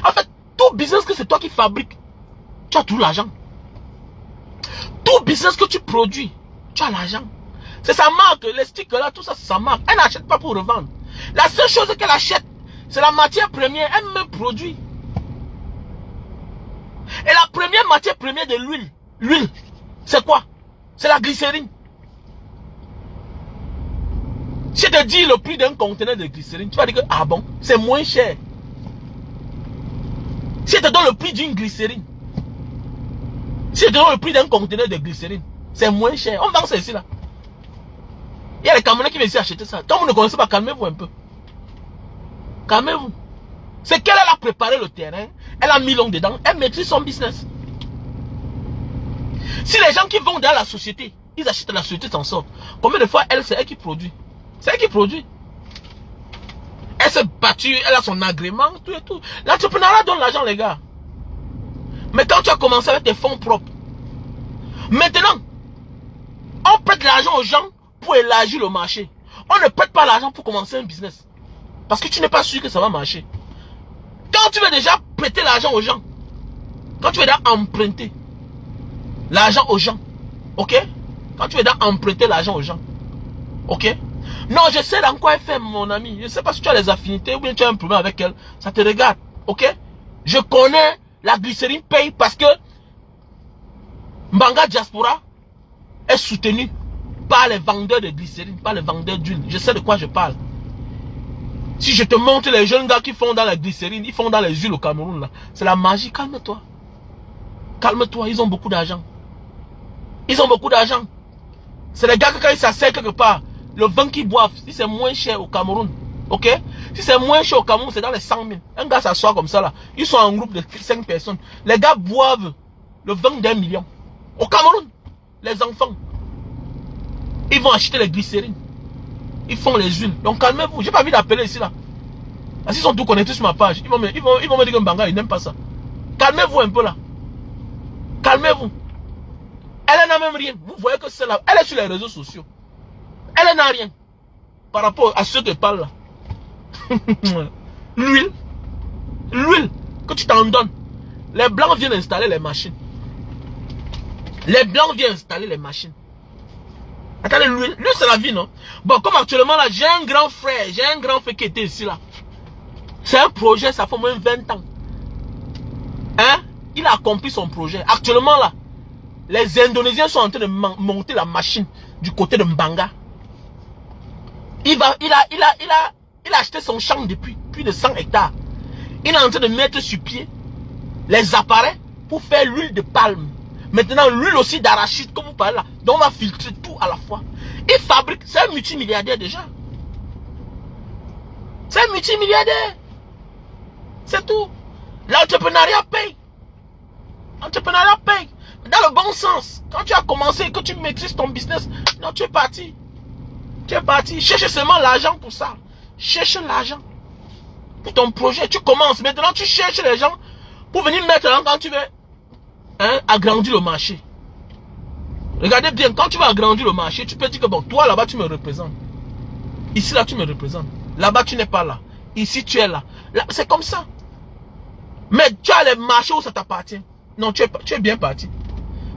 En fait, tout business que c'est toi qui fabriques, tu as tout l'argent. Tout business que tu produis, tu as l'argent. C'est sa marque, les sticks là, tout ça c'est sa marque. Elle n'achète pas pour revendre. La seule chose qu'elle achète, c'est la matière première, elle-même produit. Et la première matière première de l'huile, c'est quoi? C'est la glycérine. Si je te dis le prix d'un conteneur de glycérine, tu vas dire que, ah bon, c'est moins cher. Si je te donne le prix d'une glycérine, si je te donne le prix d'un conteneur de glycérine, c'est moins cher. On vend ça ici là. Il y a les Camerounais qui viennent ici acheter ça. Quand vous ne connaissez pas, calmez-vous un peu. Calmez-vous. C'est qu'elle a préparé le terrain, elle a mis l'ongle dedans, elle maîtrise son business. Si les gens qui vont dans la société, ils achètent la société s'en sort. Combien de fois elle, c'est elle qui produit? C'est elle qui produit. Elle s'est battue, elle a son agrément, tout et tout. L'entrepreneuriat donne l'argent, les gars. Mais quand tu as commencé avec tes fonds propres, maintenant, on prête l'argent aux gens pour élargir le marché. On ne prête pas l'argent pour commencer un business. Parce que tu n'es pas sûr que ça va marcher. Quand tu veux déjà prêter l'argent aux gens, quand tu veux déjà emprunter l'argent aux gens, ok? Quand tu veux déjà emprunter l'argent aux gens, ok? Non, je sais dans quoi elle fait, mon ami. Je ne sais pas si tu as les affinités ou bien tu as un problème avec elle. Ça te regarde, ok? Je connais la glycérine paye parce que Mbanga Diaspora est soutenu par les vendeurs de glycérine, par les vendeurs d'huile. Je sais de quoi je parle. Si je te montre les jeunes gars qui font dans la glycérine, ils font dans les huiles au Cameroun, là. C'est la magie, calme-toi. Calme-toi, ils ont beaucoup d'argent. Ils ont beaucoup d'argent. C'est les gars que quand ils s'asseyent quelque part, le vin qu'ils boivent, si c'est moins cher au Cameroun, ok? Si c'est moins cher au Cameroun, c'est dans les 100 000. Un gars s'assoit comme ça là, ils sont en groupe de 5 personnes. Les gars boivent le vin d'1 million. Au Cameroun, les enfants, ils vont acheter les glycérines. Ils font les huiles. Donc calmez-vous. J'ai pas envie d'appeler ici là. Parce qu'ils sont tous connectés sur ma page. Ils vont me dire que Mbanga, ils n'aiment pas ça. Calmez-vous un peu là. Calmez-vous. Elle n'a même rien. Vous voyez que c'est là. Elle est sur les réseaux sociaux. Elle n'a rien. Par rapport à ceux qui parlent là. L'huile. L'huile que tu t'en donnes. Les blancs viennent installer les machines. Les blancs viennent installer les machines. Attendez, l'huile c'est la vie, non? Bon, comme actuellement là, j'ai un grand frère qui était ici là. C'est un projet, ça fait au moins 20 ans. Hein? Il a accompli son projet. Actuellement là, les Indonésiens sont en train de monter la machine du côté de Mbanga. Il a acheté son champ depuis plus de 100 hectares. Il est en train de mettre sur pied les appareils pour faire l'huile de palme. Maintenant, l'huile aussi d'arachide, comme vous parlez là. Donc, on va filtrer tout à la fois. Il fabrique, c'est un multimilliardaire déjà. C'est un multimilliardaire. C'est tout. L'entrepreneuriat paye. L'entrepreneuriat paye. Dans le bon sens. Quand tu as commencé et que tu maîtrises ton business, non, tu es parti. Tu es parti. Cherche seulement l'argent pour ça. Cherche l'argent. Pour ton projet, tu commences. Maintenant, tu cherches les gens pour venir mettre là quand tu veux. Hein, agrandir le marché. Regardez bien, quand tu vas agrandir le marché, tu peux dire que bon, toi là-bas tu me représentes. Ici là tu me représentes. Là-bas tu n'es pas là. Ici tu es là. Là c'est comme ça. Mais tu as les marchés où ça t'appartient. Non, tu es bien parti.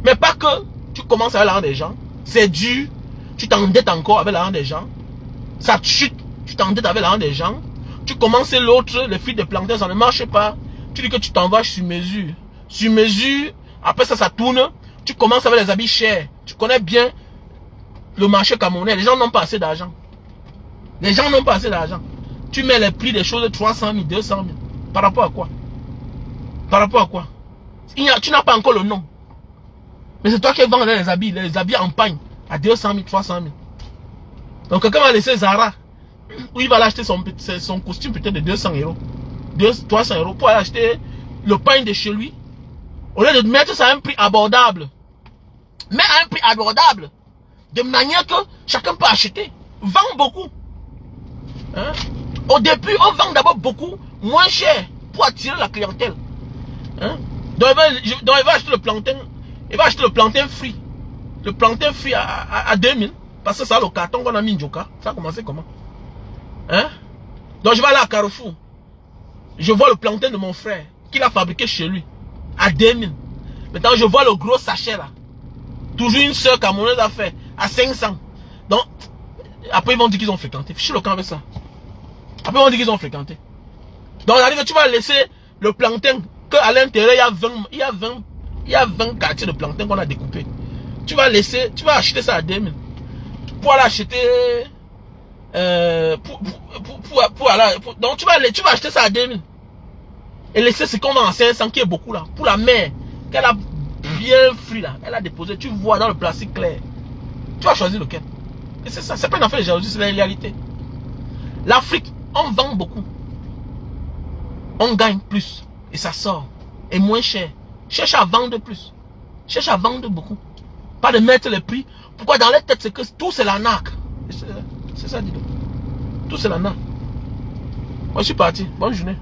Mais pas que tu commences avec l'argent des gens. C'est dur. Tu t'endettes encore avec l'argent des gens. Ça chute. Tu t'endettes avec l'argent des gens. Tu commences l'autre, les fruits de plantain, ça ne marche pas. Tu dis que tu t'envoies sur mesure. Sur mesure, après ça tourne. Tu commences avec les habits chers. Tu connais bien le marché camerounais. Les gens n'ont pas assez d'argent. Les gens n'ont pas assez d'argent. Tu mets les prix des choses de 300 000, 200 000. Par rapport à quoi? Par rapport à quoi? Tu n'as pas encore le nom. Mais c'est toi qui vends les habits en pagne à 200 000, 300 000. Donc quelqu'un va laisser Zara, où il va l'acheter son costume peut-être de 200 euros, 300 euros, pour aller acheter le pagne de chez lui. Au lieu de mettre ça à un prix abordable. Mais à un prix abordable. De manière que chacun peut acheter. Vends beaucoup. Hein? Au début, on vend d'abord beaucoup, moins cher, pour attirer la clientèle. Hein? Donc il va acheter le plantain. Il va acheter le plantain free. Le plantain free à 2000. Parce que ça, le carton qu'on a mis Njoka. Ça a commencé comment? Hein? Donc je vais aller à Carrefour. Je vois le plantain de mon frère. Qu'il a fabriqué chez lui. À 2000. Maintenant je vois le gros sachet là. Toujours une soeur camerounaise a fait. À 500. Donc, après ils vont dire qu'ils ont fréquenté. Fichez le camp avec ça. Après ils vont dire qu'ils ont fréquenté. Donc tu vas laisser le plantain. Qu'à l'intérieur il y a 20 quartiers de plantain qu'on a découpé. Tu vas acheter ça à 2000. Pour aller acheter donc tu vas acheter ça à 2000 et laisser ce qu'on vend en 500 qui est beaucoup là pour la mère qu'elle a bien frit là, elle a déposé, tu vois dans le plastique clair, tu vas choisir lequel. Et c'est ça, c'est pas une affaire de jalousie, c'est la réalité. L'Afrique, on vend beaucoup, on gagne plus et ça sort et moins cher. Cherche à vendre plus, cherche à vendre beaucoup, pas de mettre les prix. Pourquoi dans les têtes c'est que tout c'est l'arnaque. C'est ça, dis donc. Tout c'est l'arnaque. Moi je suis parti. Bonne journée.